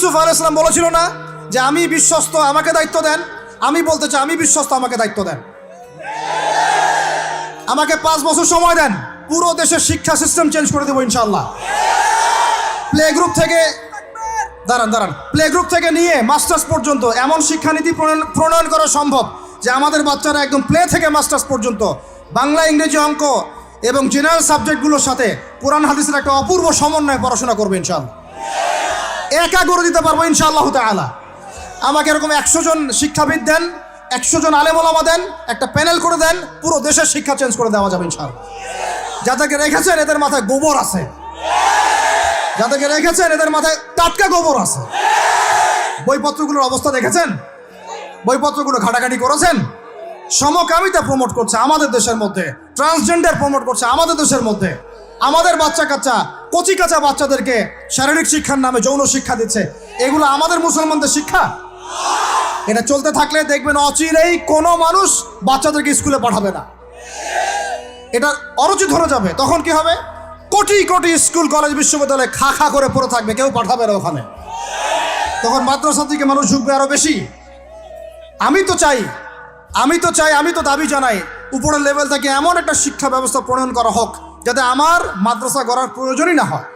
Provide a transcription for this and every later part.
ইউসুফ আলাইহিস সালাম বলেছিল না যে আমি বিশ্বস্ত, আমাকে দায়িত্ব দেন? আমি বলতে চাই আমি বিশ্বস্ত, আমাকে দায়িত্ব দেন। আমাকে 5 বছর সময় দেন, পুরো দেশের শিক্ষা সিস্টেম চেঞ্জ করে দেবো ইনশাআল্লাহ। প্লে গ্রুপ থেকে প্লে গ্রুপ থেকে নিয়ে মাস্টার্স পর্যন্ত এমন শিক্ষানীতি প্রণয়ন করা সম্ভব যে আমাদের বাচ্চারা একদম প্লে থেকে মাস্টার্স পর্যন্ত বাংলা, ইংরেজি, অঙ্ক এবং জেনারেল সাবজেক্টগুলোর সাথে কোরআন হাদিসের একটা অপূর্ব সমন্বয়ে পড়াশোনা করবে ইনশাআল্লাহ। একা করে দিতে পারবো ইনশাআল্লাহ তাআলা। আমাকে এরকম 100 জন শিক্ষাবিদ দেন, 100 জন আলেম ওলামা দেন, একটা প্যানেল করে দেন, পুরো দেশের শিক্ষা চেঞ্জ করে দেওয়া যাবে ইনশাআল্লাহ। যাদেরকে রেখেছেন এদের মাথায় গোবর আছে, যাদেরকে রেখেছেন এদের মাথায় টাটকা গোবর আছে। বইপত্রগুলোর অবস্থা দেখেছেন? বইপত্রগুলো ঘাটাঘাটি করেছেন? সমকামিতা প্রমোট করছে আমাদের দেশের মধ্যে, ট্রান্সজেন্ডার প্রমোট করছে আমাদের দেশের মধ্যে, আমাদের বাচ্চা কাচ্চা কচি কাঁচা বাচ্চাদেরকে শারীরিক শিক্ষার নামে যৌন শিক্ষা দিচ্ছে। এগুলো আমাদের মুসলমানদের শিক্ষা? এটা চলতে থাকলে দেখবেন অচিরেই কোনো মানুষ বাচ্চাদেরকে স্কুলে পাঠাবে না, এটা অরুচি ধরে যাবে। তখন কি হবে? কোটি কোটি স্কুল, কলেজ, বিশ্ববিদ্যালয়ে খা খা করে পড়ে থাকবে, কেউ পাঠাবে না ওখানে। তখন মাদ্রাসা থেকে মানুষ ঝুঁকবে আরো বেশি। আমি তো দাবি জানাই উপরের লেভেল থেকে এমন একটা শিক্ষা ব্যবস্থা প্রণয়ন করা হোক যাতে আমার মাদ্রাসা গড়ার প্রয়োজনই না হয়।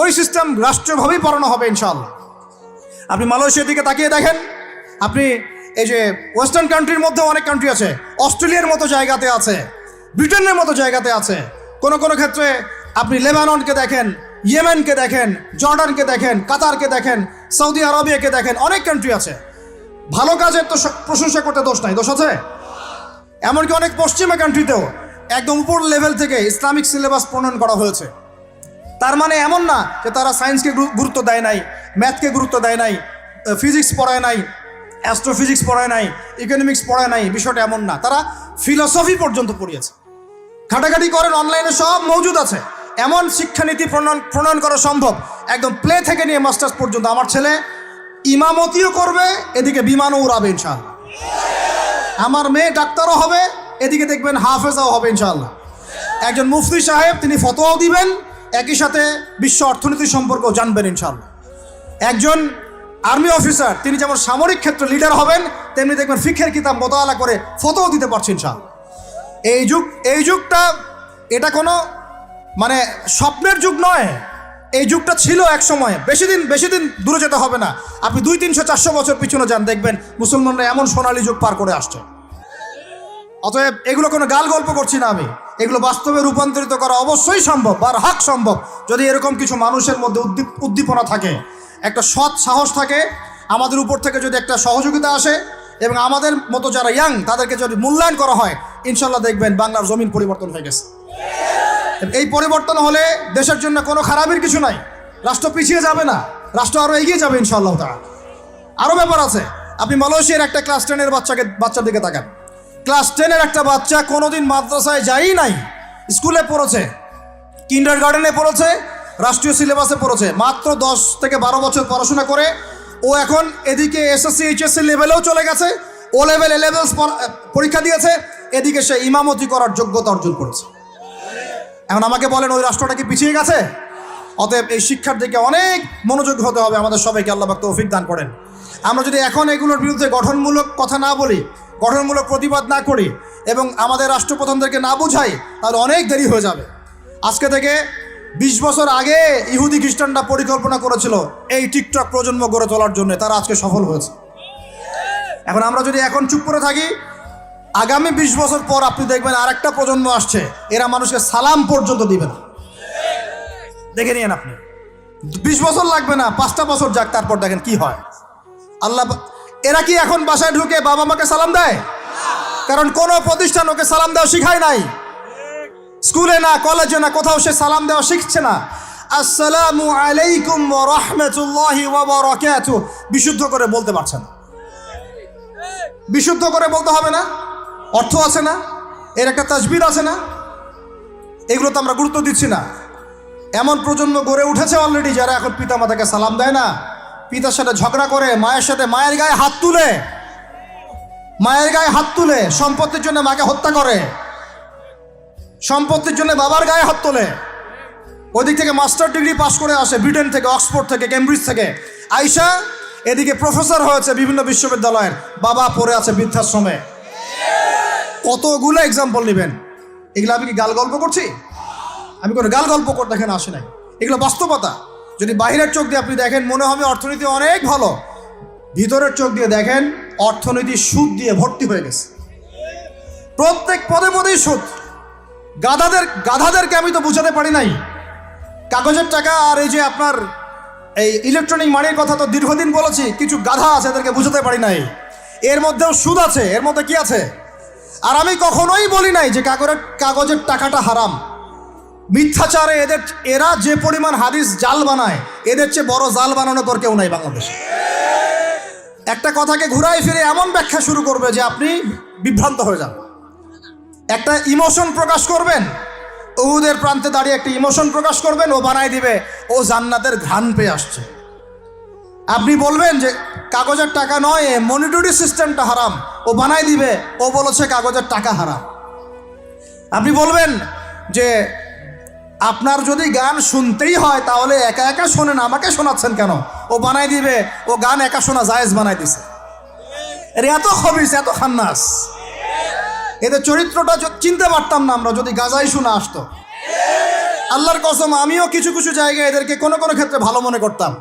ওই সিস্টেম রাষ্ট্রীয়ভাবেই পড়ানো হবে ইনশাআল্লাহ। আপনি মালয়েশিয়ার দিকে তাকিয়ে দেখেন, আপনি এই যে ওয়েস্টার্ন কান্ট্রির মধ্যে অনেক কান্ট্রি আছে, অস্ট্রেলিয়ার মতো জায়গাতে আছে, ব্রিটেনের মতো জায়গাতে আছে, কোনো কোনো ক্ষেত্রে আপনি লেবাননকে দেখেন, ইয়েমেনকে দেখেন, জর্ডানকে দেখেন, কাতারকে দেখেন, সৌদি আরবিয়াকে দেখেন, অনেক কান্ট্রি আছে। ভালো কাজের তো প্রশংসা করতে দোষ নাই, দোষ আছে? এমনকি অনেক পশ্চিমা কান্ট্রিতেও একদম উপর লেভেল থেকে ইসলামিক সিলেবাস প্রণয়ন করা হয়েছে। তার মানে এমন না যে তারা সায়েন্সকে গুরুত্ব দেয় নাই, ম্যাথকে গুরুত্ব দেয় নাই, ফিজিক্স পড়ায় নাই, অ্যাস্ট্রোফিজিক্স পড়ায় নাই, ইকোনমিক্স পড়ায় নাই, বিষয়টা এমন না। তারা ফিলসফি পর্যন্ত পড়িয়েছে। ঘাটাঘাটি করেন, অনলাইনে সব মজুদ আছে। এমন শিক্ষানীতি প্রণয়ন করা সম্ভব একদম প্লে থেকে নিয়ে মাস্টার্স পর্যন্ত। আমার ছেলে ইমামতিও করবে, এদিকে বিমানও উড়াবে ইনশাআল্লাহ। আমার মেয়ে ডাক্তারও হবে, এদিকে দেখবেন হাফেজাও হবে ইনশাআল্লাহ। একজন মুফতি সাহেব তিনি ফতোয়াও দিবেন, একই সাথে বিশ্ব অর্থনীতি সম্পর্কেও জানবেন ইনশাআল্লাহ। একজন আর্মি অফিসার তিনি যেমন সামরিক ক্ষেত্রে লিডার হবেন, তেমনি দেখবেন ফিকহের কিতাব মোতালা করে ফতোয়া দিতে পারছেন ইনশাআল্লাহ। এই যুগটা এটা কোনো মানে স্বপ্নের যুগ নয়, এই যুগটা ছিল এক সময়। বেশি দিন দূরে যেতে হবে না, আপনি 200, 300, 400 বছর পিছনে যান, দেখবেন মুসলমানরা এমন সোনালী যুগ পার করে আসছে। অতএব এগুলো কোনো গাল গল্প করছি না আমি, এগুলো বাস্তবে রূপান্তরিত করা অবশ্যই সম্ভব, বারহাক সম্ভব, যদি এরকম কিছু মানুষের মধ্যে উদ্দীপনা থাকে, একটা সৎ সাহস থাকে, আমাদের উপর থেকে যদি একটা সহযোগিতা আসে এবং আমাদের মতো যারা ইয়াং তাদেরকে যদি মূল্যায়ন করা হয়, ইনশাল্লাহ দেখবেন বাংলার জমিন পরিবর্তন হয়ে গেছে। এই পরিবর্তন হলে দেশের জন্য কোনো খারাপের কিছু নাই, রাষ্ট্র পিছিয়ে যাবে না, রাষ্ট্র আরও এগিয়ে যাবে ইনশাআল্লাহ তাআলা। আরও ব্যাপার আছে, আপনি মালয়েশিয়ার একটা ক্লাস 10-এর বাচ্চার দিকে তাকান। ক্লাস 10-এর একটা বাচ্চা কোনোদিন মাদ্রাসায় যায়ই নাই, স্কুলে পড়েছে, কিন্ডারগার্টেনে পড়েছে, রাষ্ট্রীয় সিলেবাসে পড়েছে, মাত্র 10 থেকে 12 বছর পড়াশোনা করে ও এখন এদিকে এসএসসি এইচএসসি লেভেলেও চলে গেছে, ও লেভেল এ লেভেলস পরীক্ষা দিয়েছে, এদিকে সে ইমামতি করার যোগ্যতা অর্জন করেছে। এখন আমাকে বলেন ওই রাষ্ট্রটা কি পিছিয়ে গেছে? অতএব এই শিক্ষার দিকে অনেক মনোযোগ হতে হবে আমাদের সবাইকে, আল্লাহ পাক তৌফিক দান করেন। আমরা যদি এখন এগুলোর বিরুদ্ধে গঠনমূলক কথা না বলি, গঠনমূলক প্রতিবাদ না করি এবং আমাদের রাষ্ট্রপ্রধানদেরকে না বুঝাই, তাহলে অনেক দেরি হয়ে যাবে। আজকে থেকে 20 বছর আগে ইহুদি খ্রিস্টানরা পরিকল্পনা করেছিল এই টিকটক প্রজন্ম গড়ে তোলার জন্য, তারা আজকে সফল হয়েছে। এখন আমরা যদি এখন চুপ করে থাকি, আগামী 20 বছর পর আপনি দেখবেন আরেকটা প্রজন্ম আসছে, এরা মানুষকে সালাম পর্যন্ত দিবে না। দেখে নিয়েন আপনি, 20 বছর লাগবে না, 5টা বছর যাক, তারপর দেখেন কি হয়। আল্লাহ, এরা কি এখন বাসায় ঢুকে বাবা মাকে সালাম দেয়? কারণ কোনো প্রতিষ্ঠান ওকে সালাম দেওয়া শিখায় নাই, স্কুলে না, কলেজে না, কোথাও সে সালাম দেওয়া শিখছে না। আসসালামু আলাইকুম ওয়া রাহমাতুল্লাহি ওয়া বারাকাতুহু বিশুদ্ধ করে বলতে পারছে না। বিশুদ্ধ করে বলতে হবে না? অর্থ আছে না? এর একটা তাসবির আছে না? এগুলো তো আমরা গুরুত্ব দিচ্ছি না। এমন প্রজন্ম গড়ে উঠেছে অলরেডি যারা এখন পিতা মাতাকে সালাম দেয় না, পিতার সাথে ঝগড়া করে, মায়ের সাথে মায়ের গায়ে হাত তুলে, সম্পত্তির জন্য মাকে হত্যা করে, সম্পত্তির জন্য বাবার গায়ে হাত তোলে। ওই দিক থেকে মাস্টার ডিগ্রি পাশ করে আসে ব্রিটেন থেকে, অক্সফোর্ড থেকে, কেমব্রিজ থেকে। আয়শা এদিকে প্রফেসর হয়েছে বিভিন্ন বিশ্ববিদ্যালয়ের, বাবা পড়ে আছে বৃদ্ধাশ্রমে। কতগুলো এক্সাম্পল নেবেন। এগুলো আমি কি গাল গল্প করছি? আমি কোনো গাল গল্প করতে এখানে আসি নাই, এগুলো বাস্তবতা। যদি বাহিরের চোখ দিয়ে আপনি দেখেন মনে হবে অর্থনীতি অনেক ভালো, ভিতরের চোখ দিয়ে দেখেন অর্থনীতি সুদ দিয়ে ভর্তি হয়ে গেছে। প্রত্যেক পদে পদেই সুদ। গাধাদেরকে আমি তো বুঝাতে পারি নাই। কাগজের টাকা আর এই যে আপনার এই ইলেকট্রনিক মানির কথা তো দীর্ঘদিন বলেছি, কিছু গাধা আছে এদেরকে বুঝাতে পারি নাই। এর মধ্যেও সুদ আছে, এর মধ্যে কি আছে? আর আমি কখনোই বলি নাই যে কাগজের টাকাটা হারাম। মিথ্যাচারে এরা যে পরিমাণ হাদিস জাল বানায়, এদের চেয়ে বড় জাল বানানো তোর কেউ নাই বাংলাদেশে। একটা কথাকে ঘুরাই ফিরে এমন ব্যাখ্যা শুরু করবে যে আপনি বিভ্রান্ত হয়ে যান। একটা ইমোশন প্রকাশ করবেন, উহুদের প্রান্তে দাঁড়িয়ে একটা ইমোশন প্রকাশ করবেন, ও বানাই দিবে ও জান্নাতের ঘ্রাণ পেয়ে আসছে। আপনি বলবেন যে কাগজের টাকা নয়, মনিটরি সিস্টেমটা হারাম, ও বানাই দিবে ও বলেছে কাগজের টাকা হারাম। আপনি বলবেন যে আপনার যদি গান শুনতেই হয় তাহলে একা একা শোনেন, আমাকে শোনাচ্ছেন কেন? ও বানাই দিবে ও গান একা শোনা জায়েজ বানাই দিছে। এর এত খবিস, এত খান্নাস। এদের চরিত্রটা চিনতে পারতাম না আমরা যদি গাজাই শোনা আসতো। আল্লাহর কসম আমিও কিছু কিছু জায়গায় এদেরকে কোনো কোনো ক্ষেত্রে ভালো মনে করতাম।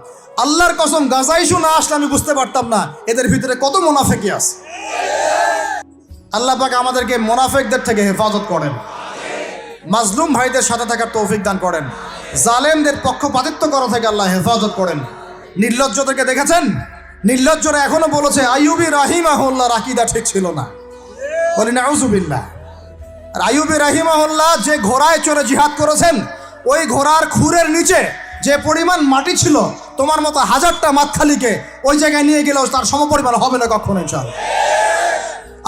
আল্লাহর কসম গাজাই শোনা আসলে আমি বুঝতে পারতাম না এদের ভিতরে কত মুনাফেকি আছে। আল্লাহ পাক আমাদেরকে মুনাফেকদের থেকে হেফাজত করেন, মাজলুম ভাইদের সাথে থাকার তৌফিক দান করেন, জালেমদের পক্ষপাতিত্ব করা থেকে আল্লাহ হেফাজত করেন। নির্লজ্জদেরকে দেখেছেন? নির্লজ্জরা এখনো বলেছে আইয়ুবী রাহিমাহুল্লাহর আকীদা ঠিক ছিল না। বলি নাউযুবিল্লাহ। আর আইয়ুবী রাহিমাহুল্লাহ যে ঘোড়ায় চড়ে জিহাদ করেছেন, ওই ঘোড়ার খুরের নিচে যে পরিমাণ মাটি ছিল, তোমার মতো হাজারটা মাতখালিকে ওই জায়গায় নিয়ে গেলেও তার সমপরিমাণ হবে না কখনো ইনশাআল্লাহ।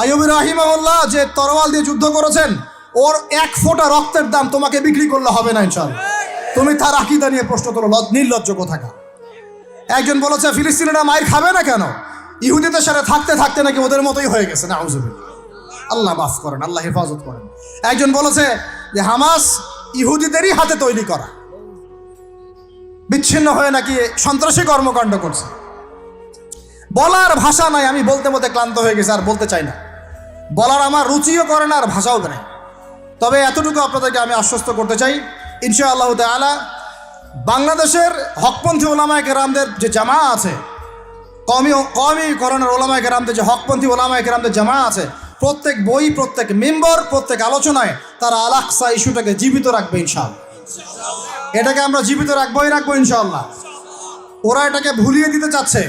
আইয়ুবী রাহিমাহুল্লাহ যে তরোয়াল দিয়ে যুদ্ধ করেছেন, ওর এক ফোঁটা রক্তের দাম তোমাকে বিক্রি করলে হবে না ইনশাআল্লাহ। তুমি তার আকীদা নিয়ে প্রশ্ন তোলো, নির্লজ্জ কোথাকা। একজন বলেছে ফিলিস্তিনিরা মায়ের খাবে না কেন? ইহুদিদের সাথে থাকতে থাকতে নাকি ওদের মতোই হয়ে গেছে। নাউযুবিল্লাহ। আল্লাহ মাফ করেন, আল্লাহ হেফাজত করেন। একজন বলেছে যে হামাস ইহুদিদেরই হাতে তৈরি করা, বিচ্ছিন্ন হয়ে নাকি সন্ত্রাসী কর্মকাণ্ড করছে। বলার ভাষা নাই, আমি বলতে বলতে ক্লান্ত হয়ে গেছি, আর বলতে চাই না। বলার আমার রুচিও করে না, আর ভাষাও নেই। তবে এতটুকু আপনাদেরকে আমি আশ্বস্ত করতে চাই, ইনশাআল্লাহ তাআলা বাংলাদেশের হকপন্থী ওলামায়ে কেরামদের যে জামা আছে, কওমি করণের ওলামায়ে কেরামদের যে হকপন্থী ওলামায়ে কেরামদের জামা আছে, প্রত্যেক বই, প্রত্যেক মেম্বার, প্রত্যেক আলোচনায় তারা আল আকসা ইস্যুটাকে জীবিত রাখবে ইনশাআল্লাহ। এটাকে আমরা জীবিত রাখবোই ইনশাআল্লাহ। ওরা এটাকে ভুলিয়ে দিতে চাচ্ছে,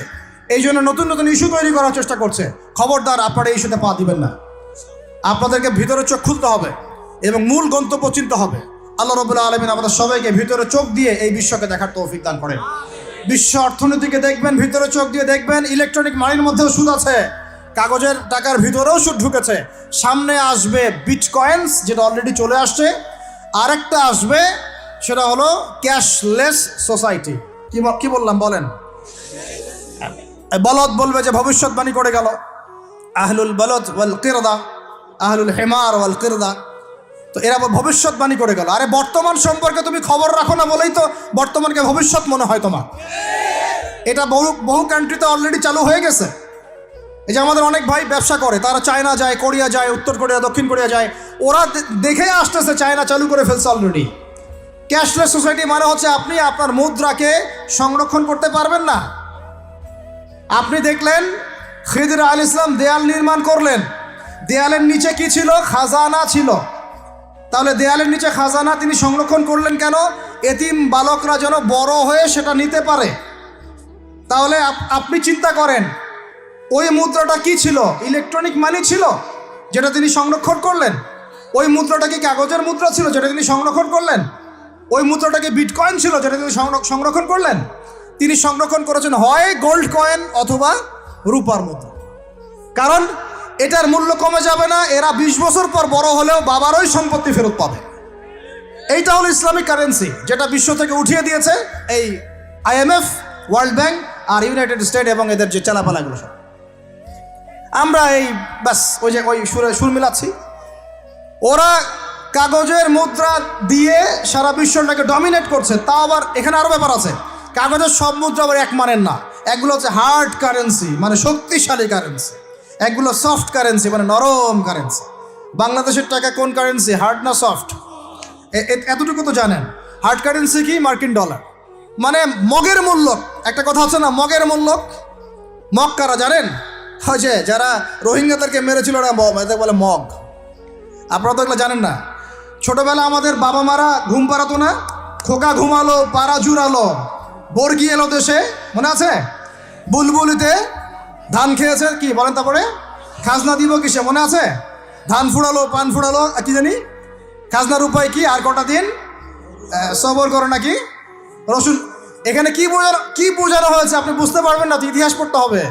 এই জন্য নতুন নতুন ইস্যু তৈরি করার চেষ্টা করছে। খবরদার আপনারা এই ইস্যুতে পা দিবেন না। আপনাদেরকে ভিতরে চোখ খুলতে হবে এবং মূল গন্তব্য চিনতে হবে। আল্লাহ রাব্বুল আলামিন আমাদের সবাইকে ভিতরে চোখ দিয়ে এই বিশ্বকে দেখার তৌফিক দান করেন। বিশ্ব অর্থনীতিকে দেখবেন, ভিতরে চোখ দিয়ে দেখবেন। ইলেকট্রনিক মানির মধ্যেও সুদ আছে, কাগজের টাকার ভিতরেও সুদ ঢুকেছে। সামনে আসবে বিটকয়েন্স, যেটা অলরেডি চলে আসছে। আরেকটা আসবে, সেটা হলো ক্যাশলেস সোসাইটি। কি বললাম বলেন? বলদ বলবে যে ভবিষ্যৎবাণী করে গেল, আহলুল বলদ ওয়াল কিরদা, আহলুল হিমার ওয়াল কিরদা। তো এরা ভবিষ্যৎবাণী করে গেল। আরে বর্তমান সম্পর্কে তুমি খবর রাখো না বলেই তো বর্তমানকে ভবিষ্যৎ মনে হয় তোমার। এটা বহু কান্ট্রিতে অলরেডি চালু হয়ে গেছে। এই যে আমাদের অনেক ভাই ব্যবসা করে, তারা চায়না যায়, কোরিয়া যায়, উত্তর কোরিয়া, দক্ষিণ কোরিয়া যায়। ওরা দেখে আসতেছে চায়না চালু করে ফেলছে অলরেডি। ক্যাশলেস সোসাইটি মানে হচ্ছে আপনি আপনার মুদ্রাকে সংরক্ষণ করতে পারবেন না। আপনি দেখলেন খিদির আলাইহিস সালাম দেয়াল নির্মাণ করলেন, দেয়ালের নিচে কি ছিল? খাজানা ছিল। তাহলে দেয়ালের নিচে খাজানা তিনি সংরক্ষণ করলেন কেন? এতিম বালকরা যেন বড় হয়ে সেটা নিতে পারে। তাহলে আপনি চিন্তা করেন, ওই মুদ্রাটা কি ছিল? ইলেকট্রনিক মানি ছিল, যেটা তিনি সংরক্ষণ করলেন। ওই মুদ্রাটা কি কাগজের মুদ্রা ছিল, যেটা তিনি সংরক্ষণ করলেন? ওই মুদ্রাটাকে বিটকয়েন ছিল, যেটা তিনি সংরক্ষণ করলেন। তিনি সংরক্ষণ করেছেন হয় গোল্ড কয়েন অথবা রূপার মুদ্রা। কারণ এটার মূল্য কমে যাবে না। এরা 20 বছর পর বড় হলেও বাবারই সম্পত্তি ফেরত পাবে। এইটা হলো ইসলামিক কারেন্সি, যেটা বিশ্ব থেকে উঠিয়ে দিয়েছে এই IMF, ওয়ার্ল্ড ব্যাংক আর ইউনাইটেড স্টেট এবং এদের যে চালাপালাগুলো সব। আমরা এই ব্যাস ওই সুর মিলাচ্ছি। ওরা কাগজের মুদ্রা দিয়ে সারা বিশ্বটাকে ডমিনেট করছে। তাও আবার এখানে আরও ব্যাপার আছে, কাগজের সব মুদ্রা আবার এক মানের না। একগুলো হচ্ছে হার্ড কারেন্সি, মানে শক্তিশালী কারেন্সি, একগুলো সফট কারেন্সি, মানে নরম কারেন্সি। বাংলাদেশের টাকা কোন কারেন্সি, হার্ড না সফট? এতটুকু তো জানেন। হার্ড কারেন্সি কি? মার্কিন ডলার, মানে মগের মূল্য। একটা কথা হচ্ছে না, মগের মূল্য। মগ কারা জানেন? হয়েছে যারা রোহিঙ্গাদেরকে মেরেছিল ওরা এদের বলে মগ। আপনারা তো এগুলো জানেন না। ছোটবেলা আমাদের বাবা মারা ঘুম পাড়াতো না, খোকা ঘুমালো পাড়া জুড়ালো বর্গি এলো দেশে, মনে আছে? বুলবুলিতে ধান খেয়েছে, কি বলেন তারপরে? খাজনা দিব কিসে, মনে আছে? ধান ফুড়ালো পান ফুড়ালো, কি জানি খাজনার উপায় কি, আর কটা দিন সবর করো নাকি রসুন। এখানে কি বোঝানো হয়েছে আপনি বুঝতে পারবেন না, তো ইতিহাস পড়তে হবে।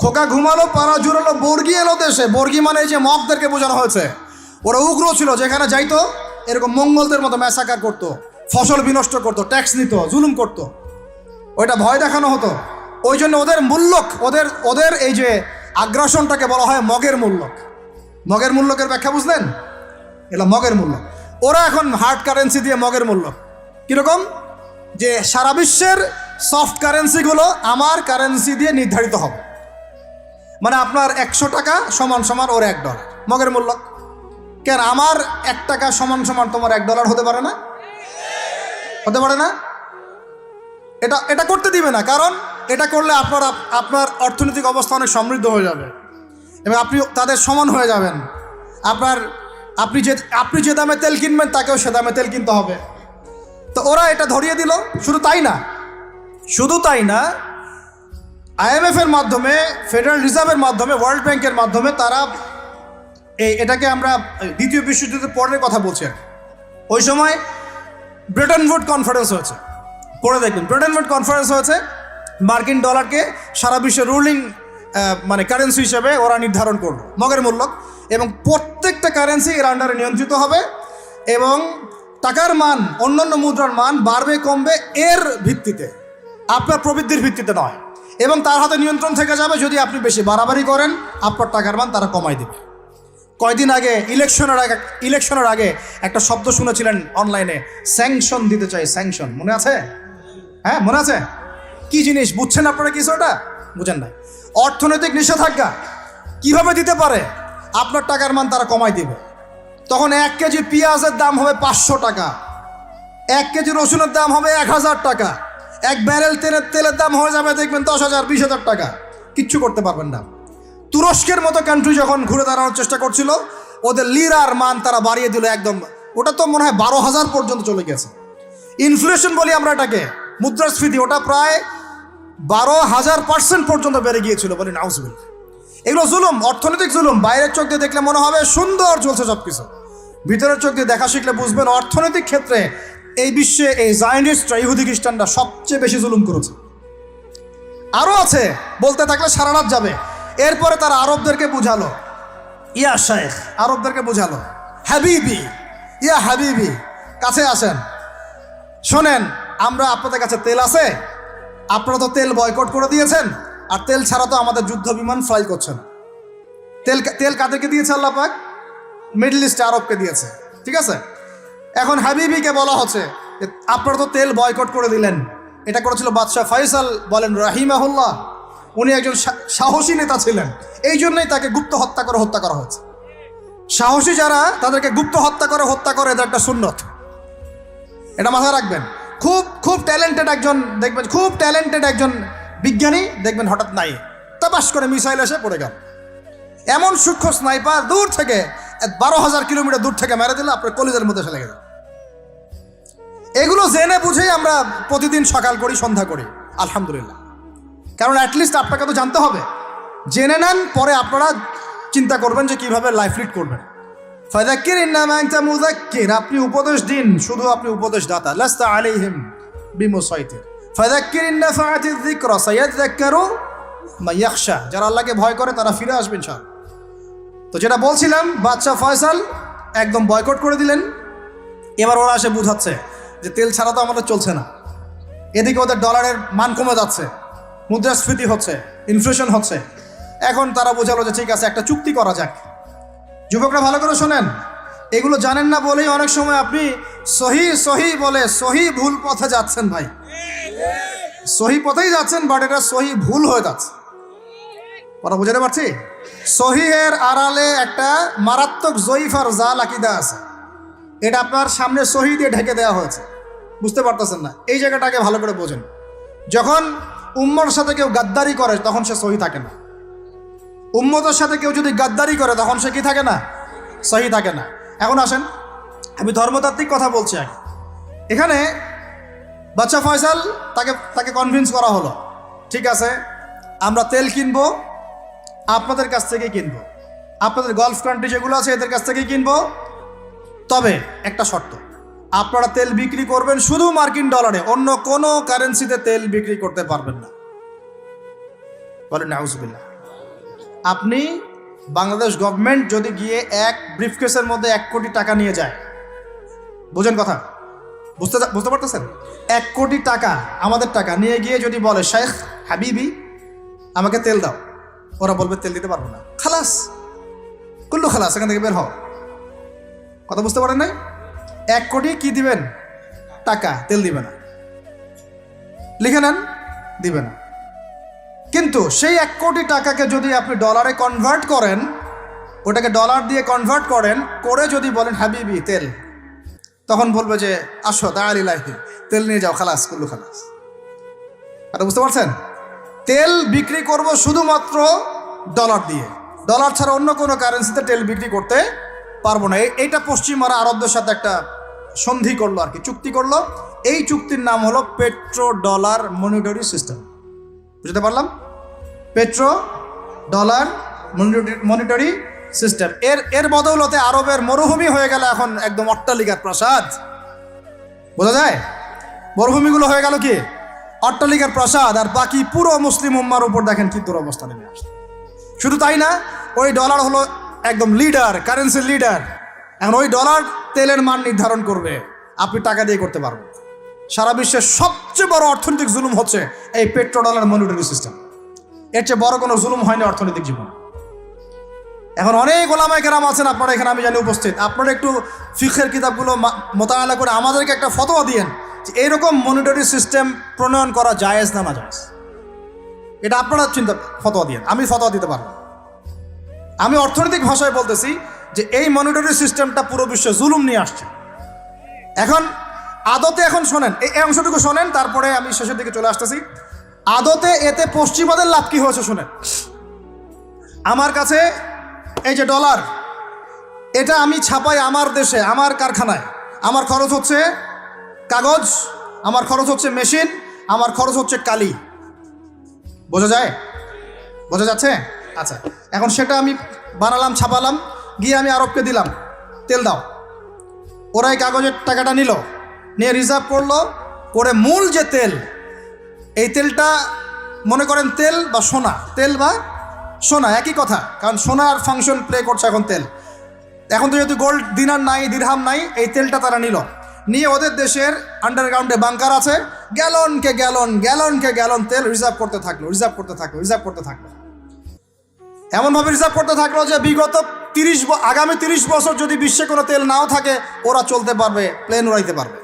খোকা ঘুমালো পাড়া জুড়ালো বর্গি এলো দেশে। বর্গি মানে এই যে মগদেরকে বোঝানো হয়েছে। ওরা উগ্র ছিল, যেখানে যাইতো এরকম মঙ্গলদের মতো ম্যাসাকার করতো, ফসল বিনষ্ট করতো, ট্যাক্স নিত, জুলুম করতো। ওইটা ভয় দেখানো হতো। ওই জন্য ওদের মূল্যক, ওদের এই যে আগ্রাসনটাকে বলা হয় মগের মূল্যক। মগের মূল্যকের ব্যাখ্যা বুঝলেন? এটা মগের মূল্য। ওরা এখন হার্ড কারেন্সি দিয়ে মগের মূল্য কীরকম, যে সারা বিশ্বের সফট কারেন্সিগুলো আমার কারেন্সি দিয়ে নির্ধারিত হবে। মানে আপনার 100 টাকা সমান সমান ওর $1 মগের মূল্য। কেন আমার 1 টাকা সমান সমান তোমার $1 হতে পারে না? হতে পারে না? এটা করতে দিবে না, কারণ এটা করলে আপনার অর্থনৈতিক অবস্থা অনেক সমৃদ্ধ হয়ে যাবে এবং আপনি তাদের সমান হয়ে যাবেন। আপনি যে দামে তেল কিনবেন তাকেও সে দামে তেল কিনতে হবে। তো ওরা এটা ধরিয়ে দিল। শুধু তাই না, IMF এর মাধ্যমে, ফেডারেল রিজার্ভের মাধ্যমে, ওয়ার্ল্ড ব্যাংকের মাধ্যমে তারা এটাকে আমরা দ্বিতীয় বিশ্বযুদ্ধের পরের কথা বলছি। ওই সময় ব্রেটন উড কনফারেন্স হয়েছে, পড়ে দেখবেন। ব্রেটন উড কনফারেন্স হয়েছে, মার্কিন ডলারকে সারা বিশ্বের রুলিং মানে কারেন্সি হিসেবে ওরা নির্ধারণ করলো, মগের মূল্য। এবং প্রত্যেকটা কারেন্সি এর আন্ডারে নিয়ন্ত্রিত হবে এবং টাকার মান, অন্যান্য মুদ্রার মান বাড়বে কমবে এর ভিত্তিতে, আপনার প্রবৃদ্ধির ভিত্তিতে নয়। এবং তার হাতে নিয়ন্ত্রণ থেকে যাবে, যদি আপনি বেশি বাড়াবাড়ি করেন আপনার টাকার মান তারা কমাই দেবে। কয়দিন আগে ইলেকশনের আগে একটা শব্দ শুনেছিলেন অনলাইনে, স্যাংশন দিতে চাই, স্যাংশন, মনে আছে? হ্যাঁ মনে আছে? কি জিনিস বুঝছেন আপনারা? কিছু ওটা বুঝেন না। অর্থনৈতিক নিষেধাজ্ঞা কিভাবে দিতে পারে? আপনার টাকার মান তারা কমাই দিবে। তখন 1 কেজি পেঁয়াজের দাম হবে 500 টাকা, 1 কেজি রসুনের দাম হবে 1000 টাকা, 1 ব্যারেল তেলের দাম হয়ে যাবে দেখবেন 10,000 20,000 টাকা। কিচ্ছু করতে পারবেন না। তুরস্কের মতো কান্ট্রি যখন ঘুরে দাঁড়ানোর চেষ্টা করছিল, ওদের লিরার মান তারা বাড়িয়ে দিল একদম। ওটা তো মনে হয় 12,000 পর্যন্ত চলে গেছে। ইনফ্লেশন বলি আমরা এটাকে, মুদ্রাস্ফীতি, ওটা প্রায় 12,000% পর্যন্ত বেড়ে গিয়েছিল, বলি নাউজুবিল্লাহ। এগুলো জুলুম, অর্থনৈতিক জুলুম। বাইরের চোখ দিয়ে দেখলে মনে হবে সুন্দর চলছে সব কিছু, ভিতরের চোখ দিয়ে দেখা শিখলে বুঝবেন অর্থনৈতিক ক্ষেত্রে এই বিশ্বে এই জায়নিস্টরা, ইহুদি খ্রিস্টানরা সবচেয়ে বেশি জুলুম করেছে। আরও আছে, বলতে থাকলে সারা রাত যাবে। এরপরে তারা আরবদেরকে বুঝালো, ইয়া শেখ, আরবদেরকে বুঝালো, হাবিবি, ইয়া হাবিবি, কাছে আসেন, শোনেন, আমরা আপনাদের কাছে তেল আছে, আপনারা তো তেল বয়কট করে দিয়েছেন, আর তেল ছাড়া তো আমাদের যুদ্ধ বিমান ফ্লাই করছে না। তেল কাদেরকে দিয়েছে আল্লাহ পাক? মিডল ইস্টে আরবকে দিয়েছে, ঠিক আছে? এখন হাবিবিকে বলা হচ্ছে যে আপনারা তো তেল বয়কট করে দিলেন। এটা করেছিল বাদশাহ ফয়সাল, বলেন রাহিমাহুল্লাহ। উনি একজন সাহসী নেতা ছিলেন, এই জন্যই তাকে গুপ্ত হত্যা করা হয়েছে। সাহসী যারা, তাদেরকে গুপ্ত হত্যা করে এদের একটা সুন্নত, এটা মাথায় রাখবেন। খুব ট্যালেন্টেড একজন দেখবেন, খুব ট্যালেন্টেড একজন বিজ্ঞানী দেখবেন, হঠাৎ নাই, তাপাস করে মিসাইল এসে পড়ে গেল। এমন সূক্ষ্ম স্নাইপার দূর থেকে 12,000 কিলোমিটার দূর থেকে মেরে দিলে আপনার কলিজার মধ্যে ফেলে গেল। এগুলো জেনে বুঝেই আমরা প্রতিদিন সকাল করি, সন্ধ্যা করি, আলহামদুলিল্লাহ। কারণ অ্যাটলিস্ট আপনাকে তো জানতে হবে। জেনে নেন, পরে আপনারা চিন্তা করবেন যে কীভাবে লাইফ লিড করবেন। ফাযাক্কির ইন্নামা আনতা মুযাক্কির, আপনি উপদেশ দিন, শুধু আপনি উপদেশ দাতা। লাস্তা আলাইহিম বিমুসাইতির। ফাযাক্কির ইন নাফাআতিয যিকরা সায়াযাক্কারু মান ইয়াখশা, যারা আল্লাহকে ভয় করে তারা ফিরে আসবেন ইনশাআল্লাহ। তো যেটা বলছিলাম, বাদশাহ ফয়সাল একদম বয়কট করে দিলেন। এবার ওরা এসে বুঝাচ্ছে যে তেল ছাড়া তো আমাদের চলছে না। এদিকে ওদের ডলারের মান কমে যাচ্ছে, মুদ্রাস্ফীতি হচ্ছে, ইনফ্লেশন হচ্ছে। এখন তারা বোঝালো যে ঠিক আছে, একটা চুক্তি করা যাক। যুবকরা ভালো করে শোনেন, এগুলো জানেন না বলেই অনেক সময় আপনি সহি সহি বলে সহি ভুল পথে যাচ্ছেন ভাই। সহি পথেই যাচ্ছেন, বাট এটা সহি ভুল হয়ে যাচ্ছে। কথা বুঝাতে পারছি? সহিহের আড়ালে একটা মারাত্মক জয়ীফ আর জাল আকিদা আছে। এটা আপনার সামনে সহি দিয়ে ঢেকে দেওয়া হয়েছে, বুঝতে পারতেছেন না। এই জায়গাটাকে ভালো করে বোঝেন। যখন উম্মর সাথে কেউ গাদ্দারি করে তখন সে সহি থাকে না। উম্মতের সাথে কেউ যদি গাদ্দারি করে তখন সে কি থাকে না? সহি থাকে না। এখন আসেন, আমি ধর্মতাত্ত্বিক কথা বলছি আগে। এখানে বাচ্চা ফয়সাল তাকে কনভিন্স করা হলো, ঠিক আছে আমরা তেল কিনবো, আপনাদের কাছ থেকে কিনবো, আপনাদের গলফ কান্ট্রি যেগুলো আছে এদের কাছ থেকেই কিনবো, তবে একটা শর্ত, আপনারা তেল বিক্রি করবেন শুধু মার্কিন ডলারে, অন্য কোনো কারেন্সিতে তেল বিক্রি করতে পারবেন না। বলেন নাউজুবিল্লাহ। আপনি বাংলাদেশ গভর্নমেন্ট যদি গিয়ে এক ব্রিফকেসের মধ্যে 1 কোটি টাকা নিয়ে যায়, বুঝেন কথা, বুঝতে পারতেছেন? 1 কোটি টাকা আমাদের টাকা নিয়ে গিয়ে যদি বলে শেখ হাবিবি আমাকে তেল দাও, ওরা বলবে তেল দিতে পারবো না, খালাস, কুল্লু খালাস, এখান থেকে বের হও। কথা বুঝতে পারেন নাই? 1 কোটি কি দিবেন? টাকা, তেল দিবে না। লিখে নেন, দিবে না। কিন্তু সেই 1 কোটি টাকাকে যদি আপনি ডলারে কনভার্ট করেন, ওটাকে ডলার দিয়ে কনভার্ট করেন, করে যদি বলেন হাবিবি তেল, তখন বলবে যে আসো দাঁড়ালিলাহি, তেল নিয়ে যাও, খালাস, কুল্লু খালাস। এটা বুঝতে পারছেন? তেল বিক্রি করব শুধুমাত্র ডলার দিয়ে, ডলার ছাড়া অন্য কোনো কারেন্সিতে তেল বিক্রি করতে পারবো না। এইটা পশ্চিমারা আরবদের সাথে একটা সন্ধি করলো আর কি, চুক্তি করলো। এই চুক্তির নাম হলো পেট্রো ডলার মনিটরি সিস্টেম। বুঝতে পারলাম? Petro dollar monetary system. এর বদৌলতে আরবের মরুভূমি হয়ে গেল এখন একদম অট্টালিকার প্রাসাদ। বোঝা যায়? মরুভূমিগুলো হয়ে গেল কি অট্টালিকার প্রাসাদ, আর বাকি পুরো মুসলিম উম্মার উপর দেখেন কি দুরবস্থা নেমে আসছে। শুধু তাই না, ওই ডলার হলো একদম লিডার, কারেন্সির লিডার। এখন ওই ডলার তেলের মান নির্ধারণ করবে, আপনি টাকা দিয়ে করতে পারবেন। সারা বিশ্বের সবচেয়ে বড় অর্থনৈতিক জুলুম হচ্ছে এই পেট্রো ডলার মনিটরি সিস্টেম। এর চেয়ে বড় কোনো জুলুম হয়নি অর্থনৈতিক জীবন। এখন অনেক ওলামায়ে কেরাম আছেন আপনারা এখানে, আমি জানি উপস্থিত, আপনারা একটু ফিকহের কিতাবগুলো মোতালা করে আমাদেরকে একটা ফতোয়া দিয়েন যে এইরকম মনিটরি সিস্টেম প্রণয়ন করা জায়েজ না নাজায়েজ। এটা আপনারা ফতোয়া দিয়েন, আমি ফতোয়া দিতে পারবো। আমি অর্থনৈতিক ভাষায় বলতেছি যে এই মনিটরি সিস্টেমটা পুরো বিশ্বে জুলুম নিয়ে আসছে। এখন আদতে, এখন শোনেন এই অংশটুকু শোনেন, তারপরে আমি শেষের দিকে চলে আসতেছি। আদতে এতে পশ্চিমাদের লাভ কি হয়েছে শুনেন। আমার কাছে এই যে ডলার, এটা আমি ছাপাই আমার দেশে, আমার কারখানায়। আমার খরচ হচ্ছে কাগজ, আমার খরচ হচ্ছে মেশিন, আমার খরচ হচ্ছে কালি। বোঝা যায়? বোঝা যাচ্ছে? আচ্ছা, এখন সেটা আমি বানালাম, ছাপালাম, গিয়ে আমি আরবকে দিলাম, তেল দাও। ওরা এই কাগজের টাকাটা নিল, নিয়ে রিজার্ভ করলো, করে মূল যে তেল, এই তেলটা মনে করেন তেল বা সোনা, তেল বা সোনা একই কথা, কারণ সোনার ফাংশন প্লে করছে এখন তেল। এখন তো যেহেতু গোল্ড দিনার নাই, দিরহাম নাই, এই তেলটা তারা নিয়ে ওদের দেশের আন্ডারগ্রাউন্ডে বাংকার আছে, গ্যালনকে গ্যালন তেল রিজার্ভ করতে থাকলো। এমনভাবে রিজার্ভ করতে থাকলো যে বিগত আগামী 30 বছর যদি বিশ্বে কোনো তেল নাও থাকে, ওরা চলতে পারবে, প্লেন উড়াইতে পারবে।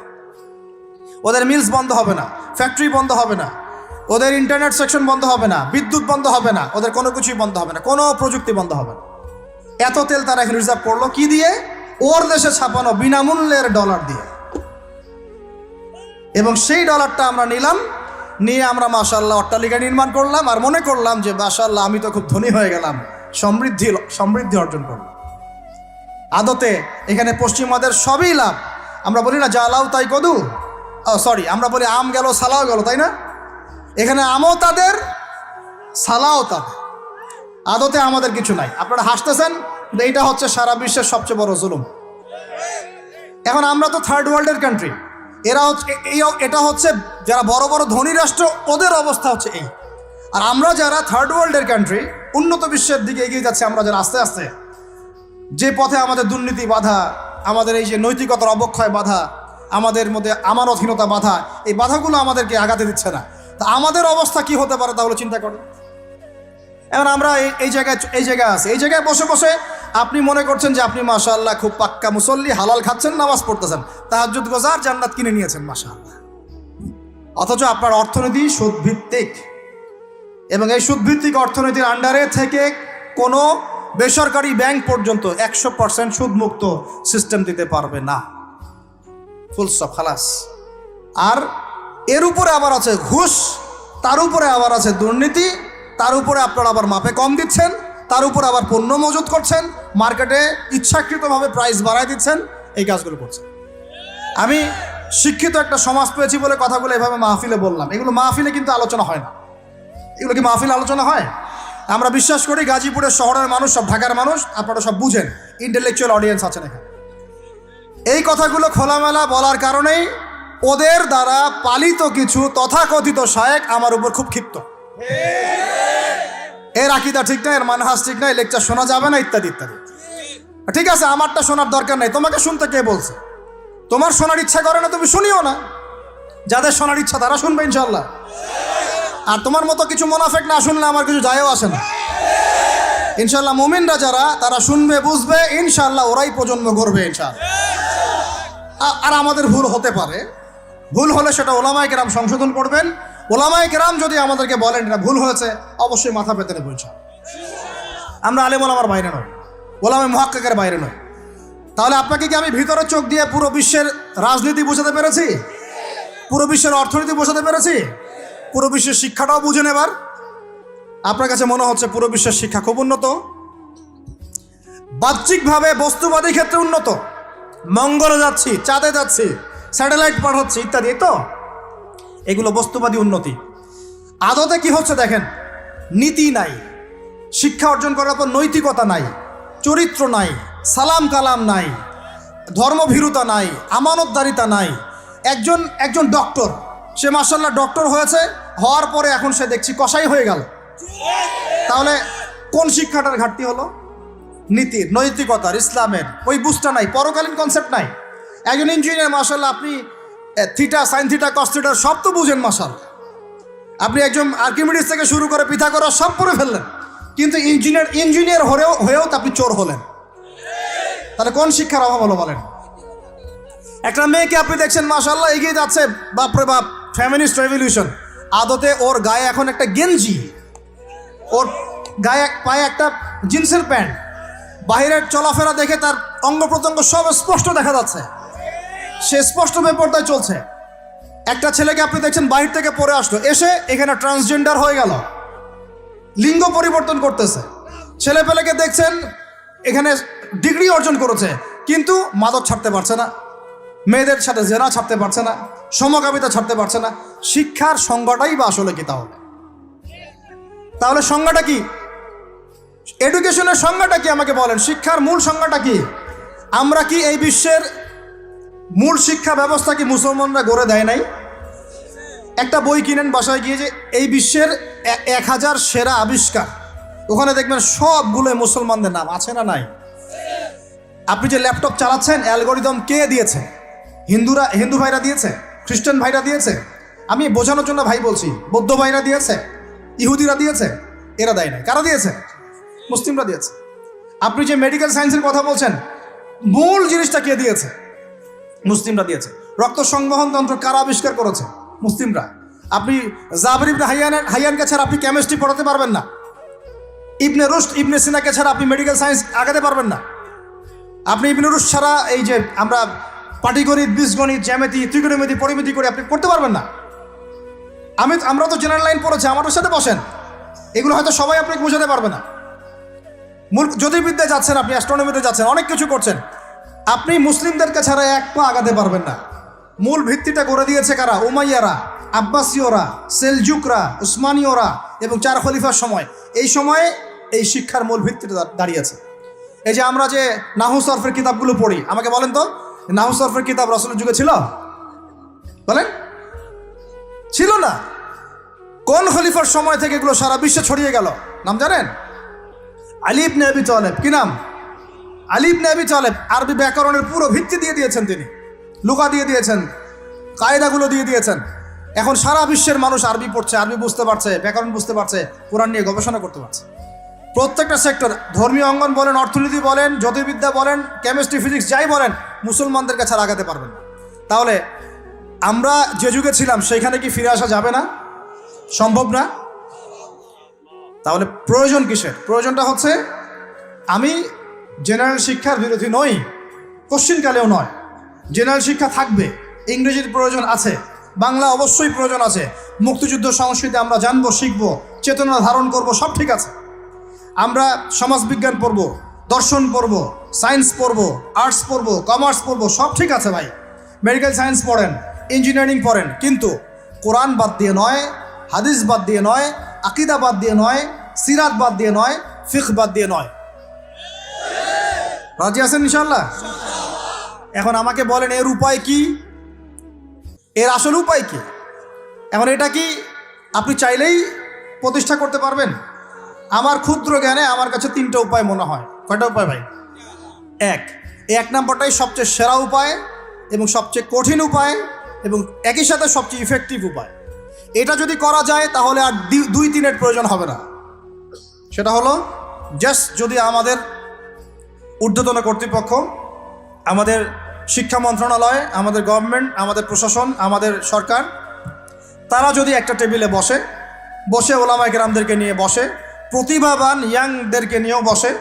ওদের মিলস বন্ধ হবে না, ফ্যাক্টরি বন্ধ হবে না, ওদের ইন্টারনেট সেকশন বন্ধ হবে না, বিদ্যুৎ বন্ধ হবে না, ওদের কোনো কিছুই বন্ধ হবে না, কোনো প্রযুক্তি বন্ধ হবে না। এত তেল তারা এখন রিজার্ভ করলো কি দিয়ে? ওর দেশে ছাপানো বিনামূল্যের ডলার দিয়ে। এবং সেই ডলারটা আমরা নিলাম, নিয়ে আমরা মাশাআল্লাহ অট্টালিকা নির্মাণ করলাম, আর মনে করলাম যে মাশাআল্লাহ আমি তো খুব ধনী হয়ে গেলাম, সমৃদ্ধি অর্জন করলাম। আদতে এখানে পশ্চিমাদের সবই লাভ। আমরা বলি না যা লাউ তাই কদু, আমরা বলি আম গেল সালাও গেল, তাই না? এখানে আমও তাদের, সালাও তাদের। আদতে আমাদের কিছু নাই। আপনারা হাসতেছেন, কিন্তু এইটা হচ্ছে সারা বিশ্বের সবচেয়ে বড় জুলুম। এখন আমরা তো থার্ড ওয়ার্ল্ডের কান্ট্রি, এটা হচ্ছে যারা বড় বড় ধনী রাষ্ট্র, ওদের অবস্থা হচ্ছে এই। আর আমরা যারা থার্ড ওয়ার্ল্ডের কান্ট্রি, উন্নত বিশ্বের দিকে এগিয়ে যাচ্ছে, আমরা যারা আস্তে আস্তে, যে পথে আমাদের দুর্নীতি বাধা, আমাদের এই যে নৈতিকতার অবক্ষয় বাধা, আমাদের মধ্যে আমানতহীনতা বাধা, এই বাধাগুলো আমাদেরকে আগাতে দিচ্ছে না। তা আমাদের অবস্থা কি হতে পারে তাহলে চিন্তা করো। এখন আমরা এই জায়গায় আছি, এই জায়গায় বসে বসে আপনি মনে করছেন যে আপনি মাশাআল্লাহ খুব পাক্কা মুসল্লি, হালাল খাচ্ছেন, নামাজ পড়তেছেন, তাহাজ্জুদ গোজার, জান্নাত কিনে নিয়েছেন মাশাআল্লাহ। অথচ আপনার অর্থনীতি সুদভিত্তিক, এবং এই সুদভিত্তিক অর্থনীতির আন্ডারে থেকে কোনো বেসরকারি ব্যাংক পর্যন্ত 100% সুদমুক্ত সিস্টেম দিতে পারবে না। ফুল স্টপ, খালাস। আর এর উপরে আবার আছে ঘুষ, তার উপরে আবার আছে দুর্নীতি, তার উপরে আপনারা আবার মাপে কম দিচ্ছেন, তার উপরে আবার পণ্য মজুত করছেন, মার্কেটে ইচ্ছাকৃতভাবে প্রাইস বাড়ায় দিচ্ছেন, এই কাজগুলো করছেন। আমি শিক্ষিত একটা সমাজ পেয়েছি বলে কথাগুলো এভাবে মাহফিলে বললাম। এগুলো মাহফিলে কিন্তু আলোচনা হয় না। এগুলো কি মাহফিলে আলোচনা হয়? আমরা বিশ্বাস করি গাজীপুরের শহরের মানুষ, সব ঢাকার মানুষ, আপনারা সব বুঝেন, ইন্টেলেকচুয়াল অডিয়েন্স আছেন এখানে। এই কথাগুলো খোলামেলা বলার কারণেই ওদের দ্বারা পালিত কিছু তথাকথিত শায়েখ আমার উপর খুব ক্ষিপ্ত। এর আকীদা ঠিক না, এর মানহাজ ঠিক না, এই লেকচার শোনা যাবে না, ইত্যাদি ইত্যাদি। ঠিক আছে, আমারটা শোনার দরকার নেই, তোমাকে শুনতে কে বলছে? তোমার শোনার ইচ্ছা করে না, তুমি শুনিও না। যাদের শোনার ইচ্ছা তারা শুনবে ইনশাল্লাহ। আর তোমার মতো কিছু মুনাফিক না শুনলে আমার কিছু যায়ও আসে না ইনশাল্লাহ। মুমিনরা যারা, তারা শুনবে, বুঝবে, ইনশাল্লাহ ওরাই প্রজন্ম করবে ইনশাল্লাহ। আর আমাদের ভুল হতে পারে, ভুল হলে সেটা ওলামায়ে কেরাম সংশোধন করবেন। ওলামায়ে কেরাম যদি আমাদেরকে বলেন এটা ভুল হয়েছে, অবশ্যই মাথা পেতে নেব ইনশাল্লাহ। আমরা আলেম ওলামার বাইরে নয়, ওলামায়ে মুহাক্কিকের বাইরে নয়। তাহলে আপনাকে কি আমি ভিতরে চোখ দিয়ে পুরো বিশ্বের রাজনীতি বোঝাতে পেরেছি? পুরো বিশ্বের অর্থনীতি বোঝাতে পেরেছি? পুরো বিশ্বের শিক্ষাটাও বুঝেন এবার? আপনার কাছে মনে হচ্ছে পুরো বিশ্বের শিক্ষা খুব উন্নত, বাহ্যিকভাবে বস্তুবাদী ক্ষেত্রে উন্নত, মঙ্গলে যাচ্ছি, চাঁদে যাচ্ছি, স্যাটেলাইট পাঠাচ্ছি ইত্যাদি, তো এগুলো বস্তুবাদী উন্নতি। আদতে কি হচ্ছে দেখেন, নীতি নাই, শিক্ষা অর্জন করার পর নৈতিকতা নাই, চরিত্র নাই, সালাম কালাম নাই, ধর্মভীরুতা নাই, আমানতদারিতা নাই। একজন ডক্টর, সে মাশাআল্লাহ ডক্টর হয়েছে, হওয়ার পরে এখন সে দেখছি কসাই হয়ে গেল। তাহলে কোন শিক্ষাটার ঘাটতি হলো? নীতির, নৈতিকতার, ইসলামের ওই বুঝটা নাই, পরকালীন কনসেপ্ট নাই। একজন ইঞ্জিনিয়ার মাশাআল্লাহ, আপনি theta, sine theta, cos theta সব তো বুঝেন মাশাআল্লাহ। আপনি একজন আর্কিমিডিস থেকে শুরু করে পিথাগোরাস সব পড়ে ফেললেন, কিন্তু ইঞ্জিনিয়ার হয়েও তো আপনি চোর হলেন। তাহলে কোন শিক্ষার অভাব হলো বলেন? একটা মেয়েকে আপনি দেখছেন মাশাআল্লাহ এগিয়ে যাচ্ছে, বাপরে বাপ, ফেমিনিস্ট রেভলিউশন। আদতে ওর গায়ে এখন একটা গেঞ্জি, ওর গায়ে পায়ে একটা জিন্সের প্যান্ট, বাহিরের চলাফেরা দেখে তার অঙ্গ প্রত্যঙ্গ সব স্পষ্ট দেখা যাচ্ছে, সে স্পষ্ট বেপরদায় চলছে। একটা ছেলেকে আপনি দেখছেন বাহির থেকে পরে আসলো, এসে এখানে ট্রান্সজেন্ডার হয়ে গেল, লিঙ্গ পরিবর্তন করতেছে। ছেলে পেলেকে দেখছেন এখানে ডিগ্রি অর্জন করেছে, কিন্তু মাদক ছাড়তে পারছে না, মেয়েদের সাথে জেনা ছাড়তে পারছে না, সমকামিতা ছাড়তে পারছে না। শিক্ষার সংজ্ঞাটাই বা আসলে কি? তাহলে সংজ্ঞাটা কি? এডুকেশনের সংজ্ঞাটা কি আমাকে বলেন? শিক্ষার মূল সংজ্ঞাটা কি? আমরা কি এই বিশ্বের মূল শিক্ষা ব্যবস্থা কি মুসলমানরা গড়ে দেয় নাই? একটা বই কিনেন বাসায় গিয়ে, যে এই বিশ্বের 1000 সেরা আবিষ্কার, ওখানে দেখবেন সবগুলোই মুসলমানদের নাম আছে না নাই? আপনি যে ল্যাপটপ চালাচ্ছেন, অ্যালগোরিদম কে দিয়েছে? হিন্দু ভাইরা দিয়েছে, খ্রিস্টান ভাইরা দিয়েছে। আমি বোঝানোর জন্য ভাই বলছি, বৌদ্ধ ভাইরা দিয়েছে, ইহুদিরা দিয়েছে, এরা দেয় নাই। কারা দিয়েছে? মুসলিমরা দিয়েছে। আপনি যে মেডিকেল সায়েন্সের কথা বলছেন, মূল জিনিসটা কে দিয়েছে? মুসলিমরা দিয়েছে। রক্ত সংবহন তন্ত্র কারা আবিষ্কার করেছে? মুসলিমরা। আপনি জাবির ইবনে হাইয়ানকে ছাড়া আপনি কেমিস্ট্রি পড়াতে পারবেন না। ইবনে রুশদ, ইবনে সিনাকে ছাড়া আপনি মেডিকেল সায়েন্স আগাতে পারবেন না। আপনি ইবনে রুশদ ছাড়া এই যে আমরা পাটিগণিত, বীজগণিত, জ্যামিতি, ত্রিকোণমিতি, পরিমিতি করে আপনি করতে পারবেন না। আমরা তো জেনারেল লাইন পড়েছি, আমাদের সাথে বসেন, এগুলো হয়তো সবাই আপনাকে বোঝাতে পারবে না। মূল জ্যোতির্বিদ্যায় যাচ্ছেন, আপনি অ্যাস্ট্রোনমিতে যাচ্ছেন, অনেক কিছু করছেন, আপনি মুসলিমদেরকে ছাড়া এক পা আগাতে পারবেন না। মূল ভিত্তিটা করে দিয়েছে কারা? উমাইয়ারা, আব্বাসীয়রা, সেলজুকরা, উসমানীয়রা এবং 4 খলিফার সময়। এই সময়ে এই শিক্ষার মূল ভিত্তিটা দাঁড়িয়েছে। এই যে আমরা যে নাহু সরফের কিতাবগুলো পড়ি, আমাকে বলেন তো, নাহু সরফের কিতাব রাসূলের যুগে ছিল? বলেন, ছিল না। কোন খলিফার সময় থেকে এগুলো সারা বিশ্বে ছড়িয়ে গেল নাম জানেন? আলী ইবনে আবি তালেব। কি নাম? আলী ইবনে আবি তালেব। আরবি ব্যাকরণের পুরো ভিত্তি দিয়ে দিয়েছেন তিনি, লুগা দিয়ে দিয়েছেন, কায়দাগুলো দিয়ে দিয়েছেন। এখন সারা বিশ্বের মানুষ আরবি পড়ছে, আরবি বুঝতে পারছে, ব্যাকরণ বুঝতে পারছে, কোরআন নিয়ে গবেষণা করতে পারছে। প্রত্যেকটা সেক্টর, ধর্মীয় অঙ্গন বলেন, অর্থনীতি বলেন, জ্যোতির্বিদ্যা বলেন, কেমিস্ট্রি, ফিজিক্স যাই বলেন, মুসলমানদের কাছে আর আগাতে পারবেন না। তাহলে আমরা যে যুগে ছিলাম সেখানে কি ফিরে আসা যাবে না? সম্ভব না। তাহলে প্রয়োজন কিসের? প্রয়োজনটা হচ্ছে, আমি জেনারেল শিক্ষার বিরোধী নই, কোশ্চিনকালেও নয়। জেনারেল শিক্ষা থাকবে, ইংরেজির প্রয়োজন আছে, বাংলা অবশ্যই প্রয়োজন আছে, মুক্তিযুদ্ধ সংস্কৃতি আমরা জানবো, শিখবো, চেতনা ধারণ করব, সব ঠিক আছে। আমরা সমাজবিজ্ঞান পড়ব, দর্শন পড়ব, সায়েন্স পড়ব, আর্টস পড়ব, কমার্স পড়ব, সব ঠিক আছে ভাই। মেডিকেল সায়েন্স পড়েন, ইঞ্জিনিয়ারিং পড়েন, কিন্তু কোরআন বাদ দিয়ে নয়, হাদিস বাদ দিয়ে নয়, আকিদা বাদ দিয়ে নয়, সিরাত বাদ দিয়ে নয়, ফিকহ বাদ দিয়ে নয়। রাজি আছেন ইনশাআল্লাহ? এখন আমাকে বলেন এর উপায় কি? এর আসল উপায় কি? এখন এটা কি আপনি চাইলেই প্রতিষ্ঠা করতে পারবেন? আমার ক্ষুদ্র জ্ঞানে আমার কাছে 3টা উপায় মনে হয়। কয়টা উপায় ভাই? এক নম্বরটাই সবচেয়ে সেরা উপায় এবং সবচেয়ে কঠিন উপায় এবং একই সাথে সবচেয়ে ইফেক্টিভ উপায়। এটা যদি করা যায় তাহলে আর 2-3-এর প্রয়োজন হবে না। সেটা হলো, জাস্ট যদি আমাদের ঊর্ধ্বতন কর্তৃপক্ষ, আমাদের শিক্ষা মন্ত্রণালয়, আমাদের গভর্নমেন্ট, আমাদের প্রশাসন, আমাদের সরকার, তারা যদি একটা টেবিলে বসে ওলামায়ে কেরামদেরকে নিয়ে বসে, প্রতিভাবান ইয়াংদেরকে নিয়েও বসে,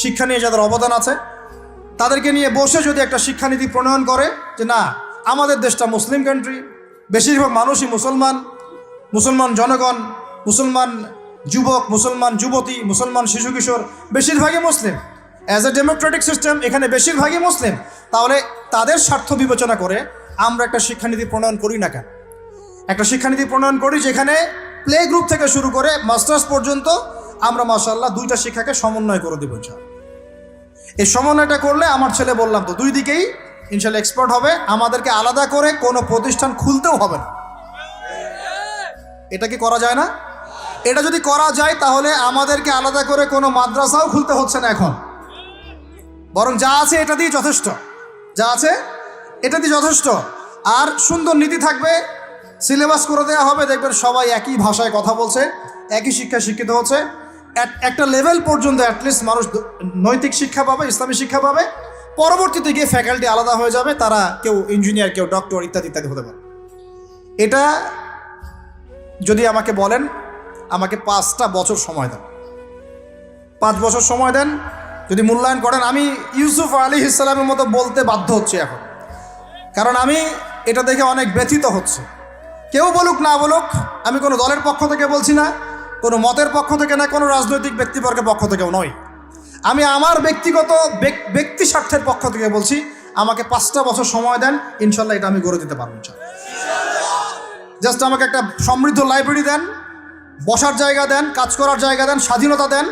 শিক্ষা নিয়ে যাদের অবদান আছে তাদেরকে নিয়ে বসে যদি একটা শিক্ষানীতি প্রণয়ন করে যে না, আমাদের দেশটা মুসলিম কান্ট্রি, বেশিরভাগ মানুষই মুসলমান জনগণ, মুসলমান যুবক, মুসলমান যুবতী, মুসলমান শিশু কিশোর বেশিরভাগই মুসলিম, অ্যাজ এ ডেমোক্রেটিক সিস্টেম এখানে বেশিরভাগই মুসলিম, তাহলে তাদের স্বার্থ বিবেচনা করে আমরা একটা শিক্ষানীতি প্রণয়ন করি না কেন? একটা শিক্ষানীতি প্রণয়ন করি যেখানে প্লে গ্রুপ থেকে শুরু করে মাস্টার্স পর্যন্ত আমরা মাশাআল্লাহ 2টা শিক্ষাকে সমন্বয় করে দেবো ইনশাআল্লাহ। এই সমন্বয়টা করলে আমার ছেলে বললাম তো 2 দিকেই ইনশাআল্লাহ এক্সপার্ট হবে। আমাদেরকে আলাদা করে কোনো প্রতিষ্ঠান খুলতেও হবে না। এটা কি করা যায় না? এটা যদি করা যায় তাহলে আমাদেরকে আলাদা করে কোনো মাদ্রাসাও খুলতে হচ্ছে না এখন, বরং যা আছে এটা দিয়ে যথেষ্ট, যা আছে এটা দিয়ে যথেষ্ট। আর সুন্দর নীতি থাকবে, সিলেবাস করে দেওয়া হবে, দেখবেন সবাই একই ভাষায় কথা বলছে, একই শিক্ষায় শিক্ষিত হচ্ছে। একটা লেভেল পর্যন্ত অ্যাটলিস্ট মানুষ নৈতিক শিক্ষা পাবে, ইসলামী শিক্ষা পাবে। পরবর্তীতে গিয়ে ফ্যাকাল্টি আলাদা হয়ে যাবে, তারা কেউ ইঞ্জিনিয়ার, কেউ ডক্টর ইত্যাদি ইত্যাদি হতে পারে। এটা যদি আমাকে বলেন, আমাকে 5টা বছর সময় দেন, 5 বছর সময় দেন, যদি মূল্যায়ন করেন, আমি ইউসুফ আলাইহিস সালামের মতো বলতে বাধ্য হচ্ছি এখন, কারণ আমি এটা দেখে অনেক ব্যথিত হচ্ছে। কেউ বলুক না বলুক, আমি কোনো দলের পক্ষ থেকে বলছি না, কোনো মতের পক্ষ থেকে না, কোনো রাজনৈতিক ব্যক্তিবর্গের পক্ষ থেকেও নয়, আমি আমার ব্যক্তিগত ব্যক্তি স্বার্থের পক্ষ থেকে বলছি, আমাকে 5টা বছর সময় দেন, ইনশাল্লাহ এটা আমি গড়ে দিতে পারবো। জাস্ট আমাকে একটা সমৃদ্ধ লাইব্রেরি দেন, বসার জায়গা দেন, কাজ করার জায়গা দেন, স্বাধীনতা দেন,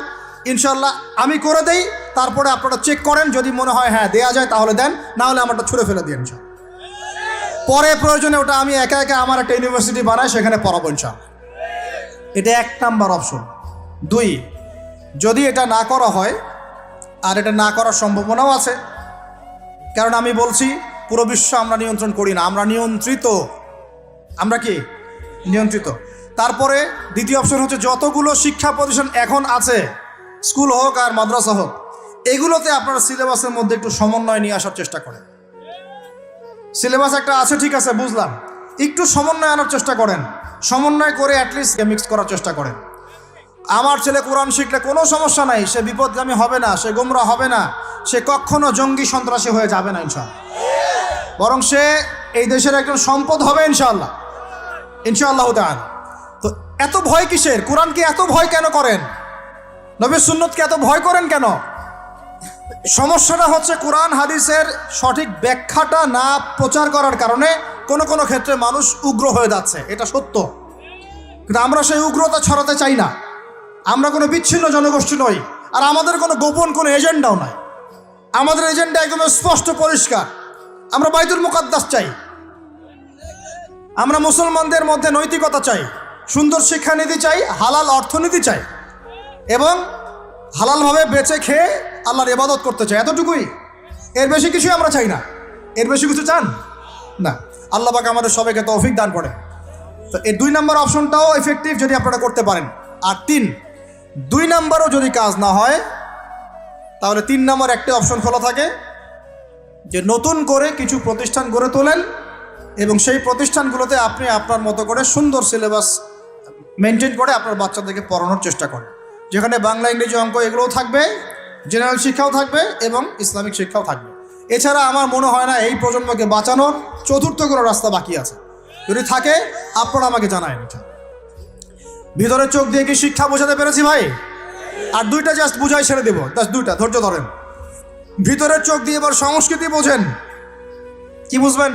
ইনশাল্লাহ আমি করে দেই। তারপরে আপনারা চেক করেন, যদি মনে হয় হ্যাঁ দেয়া যায় তাহলে দেন, না হলে আমারটা ছুঁড়ে ফেলে দিন। পরে প্রয়োজনে ওটা আমি একা একা আমার একটা ইউনিভার্সিটি বানাই, সেখানে পড়াবো ইনশাল্লাহ। এটা 1 নাম্বার অপশন। 2, যদি এটা না করা হয়, আর এটা না করার সম্ভাবনাও আছে, কারণ আমি বলছি পুরো বিশ্ব আমরা নিয়ন্ত্রণ করি না, আমরা নিয়ন্ত্রিত। আমরা কি নিয়ন্ত্রিত? তারপরে দ্বিতীয় অপশন হচ্ছে, যতগুলো শিক্ষা প্রতিষ্ঠান এখন আছে, স্কুল হোক আর মাদ্রাসা হোক, এগুলোতে আপনারা সিলেবাসের মধ্যে একটু সমন্বয় নিয়ে আসার চেষ্টা করেন। সিলেবাস একটা আছে, ঠিক আছে, বুঝলাম, একটু সমন্বয় আনার চেষ্টা করেন, সমন্বয় করে অ্যাটলিস্ট মিক্স করার চেষ্টা করেন। আমার ছেলে কোরআন শিখলে কোনো সমস্যা নাই, সে বিপদগামী হবে না, সে গোমরা হবে না, সে কখনো জঙ্গি সন্ত্রাসী হয়ে যাবে না ইনশাআল্লাহ, বরং সে এই দেশের একজন সম্পদ হবে ইনশাআল্লাহ, ইনশাআল্লাহ তাআলা। তো এত ভয় কিসের? কোরআনকে এত ভয় কেন করেন? নবীর সুন্নতকে এত ভয় করেন কেন? সমস্যাটা হচ্ছে কোরআন হাদিসের সঠিক ব্যাখ্যাটা না প্রচার করার কারণে কোনো ক্ষেত্রে মানুষ উগ্র হয়ে যাচ্ছে, এটা সত্য। কিন্তু আমরা সেই উগ্রতা ছড়াতে চাই না, আমরা কোনো বিচ্ছিন্ন জনগোষ্ঠী নই, আর আমাদের কোনো গোপন কোনো এজেন্ডাও নাই। আমাদের এজেন্ডা একদম স্পষ্ট পরিষ্কার, আমরা বাইতুল মুকাদ্দাস চাই, আমরা মুসলমানদের মধ্যে নৈতিকতা চাই, সুন্দর শিক্ষানীতি চাই, হালাল অর্থনীতি চাই, এবং হালালভাবে বেঁচে খেয়ে আল্লাহর ইবাদত করতে চাই, এতটুকুই। এর বেশি কিছুই আমরা চাই না। এর বেশি কিছু চান না? আল্লাহ পাক আমাদের সবাইকে তৌফিক দান করে। তো এই 2 নম্বর অপশনটাও এফেক্টিভ যদি আপনারা করতে পারেন। আর 3, 2 নাম্বারও যদি কাজ না হয়, তাহলে 3 নাম্বার একটা অপশন খোলা থাকে যে নতুন করে কিছু প্রতিষ্ঠান গড়ে তোলেন এবং সেই প্রতিষ্ঠানগুলোতে আপনি আপনার মতো করে সুন্দর সিলেবাস মেনটেন করে আপনার বাচ্চাদেরকে পড়ানোর চেষ্টা করেন, যেখানে বাংলা, ইংরেজি, অঙ্ক এগুলোও থাকবে, জেনারেল শিক্ষাও থাকবে এবং ইসলামিক শিক্ষাও থাকবে। এছাড়া আমার মনে হয় না এই প্রজন্মকে বাঁচানোর চতুর্থ কোনো রাস্তা বাকি আছে। যদি থাকে আপনারা আমাকে জানায়েন। ভিতরে চোখ দিয়ে কি শিক্ষা বোঝাতে পেরেছি ভাই? আর 2টা জাস্ট বুঝাই ছেড়ে দেবো, জাস্ট 2টা, ধৈর্য ধরেন। ভিতরের চোখ দিয়ে এবার সংস্কৃতি বোঝেন। কি বুঝবেন?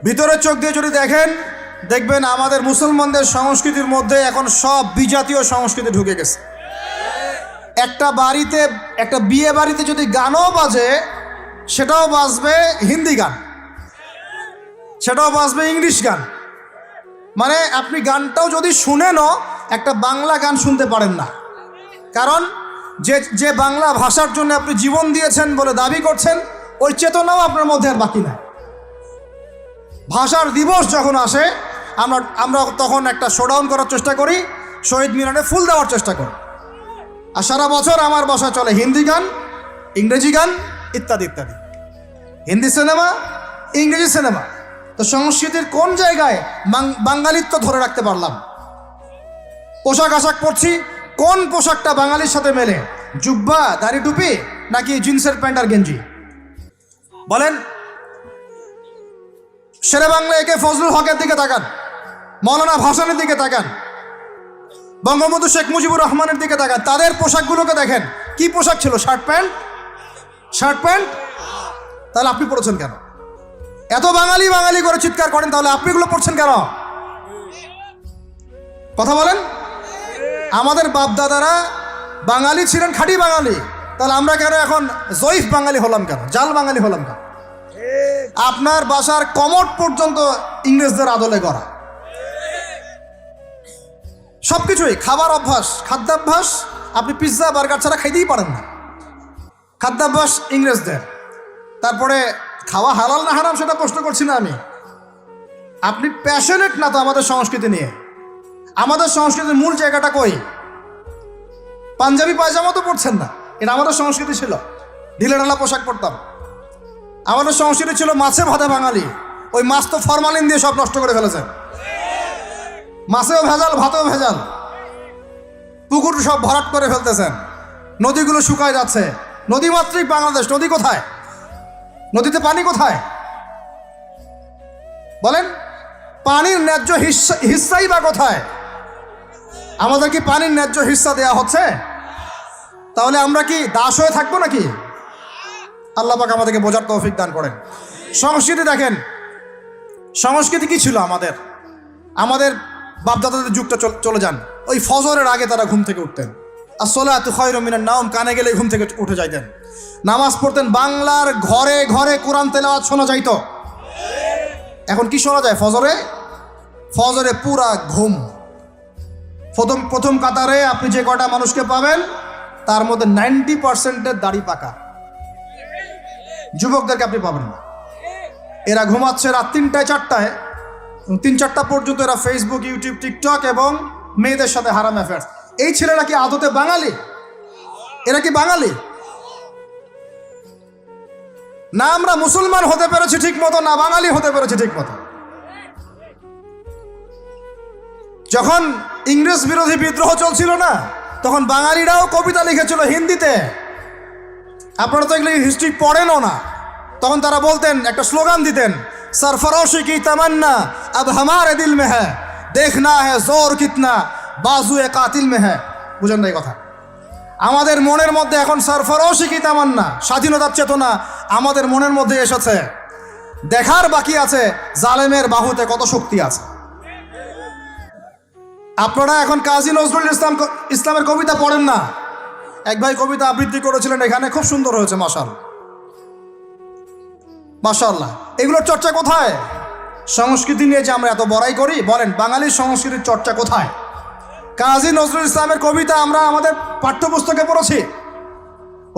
ভিতরের চোখ দিয়ে যদি দেখেন, দেখবেন আমাদের মুসলমানদের সংস্কৃতির মধ্যে এখন সব বিজাতীয় সংস্কৃতি ঢুকে গেছে। একটা বাড়িতে, একটা বিয়ে বাড়িতে যদি গানও বাজে, সেটাও বাজবে হিন্দি গান, সেটাও বাজবে ইংলিশ গান। মানে আপনি গানটাও যদি শুনেনও একটা বাংলা গান শুনতে পারেন না, কারণ যে বাংলা ভাষার জন্য আপনি জীবন দিয়েছেন বলে দাবি করছেন, ওই চেতনাও আপনার মধ্যে আর বাকি নাই। ভাষার দিবস যখন আসে, আমরা তখন একটা শোডাউন করার চেষ্টা করি, শহীদ মিনারে ফুল দেওয়ার চেষ্টা করি, আর সারা বছর আমার বাসায় চলে হিন্দি গান, ইংরেজি গান ইত্যাদি ইত্যাদি, হিন্দি সিনেমা, ইংরেজি সিনেমা। তো সংস্কৃতির কোন জায়গায় বাঙালিত্ব ধরে রাখতে পারলাম? পোশাক আশাক পরছি, কোন পোশাকটা বাঙালির সাথে মেলে? জুব্বা, দাড়ি টুপি, নাকি জিন্সের প্যান্ট আর গেঞ্জি? বলেন। শেরে বাংলা একে ফজলুল হকের দিকে তাকান, মৌলানা ভাসানের দিকে তাকান, বঙ্গবন্ধু শেখ মুজিবুর রহমানের দিকে তাকান, তাদের পোশাকগুলোকে দেখেন। কি পোশাক ছিল? Shirt pant, shirt pant. তাহলে আপনি পড়েছেন কেন? এত বাঙালি বাঙালি করে চিৎকার করেন, তাহলে আপনি এগুলো পড়ছেন কেন? কথা বলেন। আমাদের বাপ দাদারা বাঙালি ছিলেন, খাঁটি বাঙালি, তাহলে আমরা কেন এখন জয়ীফ বাঙালি হলাম কেন, জাল বাঙালি হলাম কেন? আপনার বাসার কমোড পর্যন্ত ইংরেজদের আদলে করা, সবকিছুই। খাবার অভ্যাস, খাদ্যাভ্যাস, আপনি পিৎজা বার্গার ছাড়া খাইতেই পারেন না, খাদ্যাভ্যাস ইংরেজদের। তারপরে খাওয়া হালাল না হারাম সেটা প্রশ্ন করছি না আমি, আপনি প্যাশনেট না তো আমাদের সংস্কৃতি নিয়ে। আমাদের সংস্কৃতির মূল জায়গাটা কই? পাঞ্জাবি পায়জামা তো পড়ছেন না, এটা আমাদের সংস্কৃতি ছিল। ঢিলেঢালা পোশাক পরতাম। আমাদের সংস্কৃতি ছিল মাছে ভাতে বাঙালি। ওই মাছ তো ফরমালিন দিয়ে সব নষ্ট করে ফেলেছেন। মাছেও ভেজাল, ভাতেও ভেজাল, পুকুর সব ভরাট করে ফেলতেছেন, নদীগুলো শুকায় যাচ্ছে। নদীমাতৃক বাংলাদেশ, নদী কোথায়? নদীতে পানি কোথায় বলেন? পানির ন্যায্য হিস্সাই বা কোথায়? আমাদের কি পানির ন্যায্য হিস্সা দেয়া হচ্ছে? তাহলে আমরা কি দাস হয়ে থাকবো নাকি? আল্লাহ পাক আমাদেরকে বোঝার তৌফিক দান করেন। সংস্কৃতি দেখেন, সংস্কৃতি কি ছিল আমাদের? আমাদের বাপদাদাদের যুগটা চলে যান, ওই ফজরের আগে তারা ঘুম থেকে উঠতেন। আসসালাতু খায়রুম মিনান নাওম, কানে গেলে ঘুম থেকে উঠে যাইতেন, নামাজ পড়তেন। বাংলার ঘরে ঘরে কোরআন তেলাওয়াত শোনা যাইতো। এখন কি শোনা যায়? ফজরে পুরা ঘুম। প্রথম কাতারে আপনি যে কটা মানুষকে পাবেন, তার মধ্যে 90% দাড়ি পাকা। যুবকদেরকে আপনি পাবেন না। এরা ঘুমাচ্ছে রাত 3টায় 4টায়, 3-4টা পর্যন্ত এরা ফেসবুক, ইউটিউব, টিকটক এবং মেয়েদের সাথে হারাম অ্যাফেয়ার্স। এই ছেলেরা কি আদতে বাঙালি? এরা কি বাঙালি? না আমরা মুসলমান হতে পেরেছি ঠিক মতো, না বাঙালি হতে পেরেছি ঠিক মতো। যখন ইংরেজ বিরোধী বিদ্রোহ চলছিল না, তখন বাঙালিরাও কবিতা লিখেছিল হিন্দিতে। আপনারা তো এগুলো হিস্ট্রি পড়েনও না। তখন তারা বলতেন, একটা স্লোগান দিতেন, सरफरोशी की तमन्ना अब हमारे दिल में है, देखना है जोर कितना बाजुए कातिल में है। বুঝেন না এই কথা? আমাদের মনের মধ্যে এখন সরফরোশি কি তামান্না, স্বাধীনতার চেতনা আমাদের মনের মধ্যে এসেছে। দেখার বাকি আছে জালেমের বাহুতে কত শক্তি আছে। আপনারা এখন কাজী নজরুল ইসলামের কবিতা পড়েন না। এক ভাই কবিতা আবৃত্তি করেছিলেন এখানে, খুব সুন্দর হয়েছে, মাশাআল্লাহ মাশাআল্লাহ। এগুলোর চর্চা কোথায়? সংস্কৃতি নিয়ে যে আমরা এত বড়াই করি, বলেন বাঙালির সংস্কৃতির চর্চা কোথায়? কাজী নজরুল ইসলামের কবিতা আমরা আমাদের পাঠ্যপুস্তকে পড়েছি।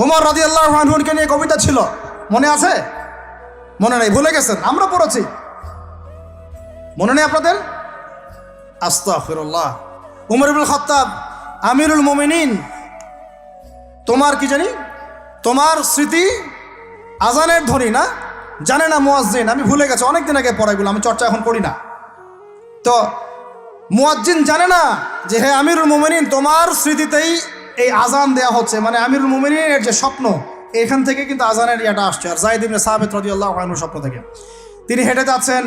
ওমর রাদিয়াল্লাহু আনহুকে নিয়ে কবিতা ছিল, মনে আছে? মনে নেই, ভুলে গেছেন? আমরা পড়েছি, মনে নেই আপনাদের? আস্তাগফিরুল্লাহ। উমর ইবনুল খাত্তাব আমিরুল মুমিনিন, তোমার কি জানি, তোমার স্মৃতি আজানের ধ্বনি না জানে না মুয়াজ্জিন, আমি ভুলে গেছি, অনেকদিন আগে পড়াইগুলো, আমি চর্চা এখন করি না। তো মুয়াজ্জিন জানে না যে হে আমিরুল মুমিনিন, তোমার স্মৃতিতেই এই আজান দেয়া হচ্ছে, মানে আমিরুল মুমিনিনের যে স্বপ্ন, এখান থেকে কিন্তু আজানের ইয়াটা আসছে। আর যায়েদ ইবনে সাবিত রাদিয়াল্লাহু আনহু স্বপ্ন থেকে তিনি হেঁটে যাচ্ছেন,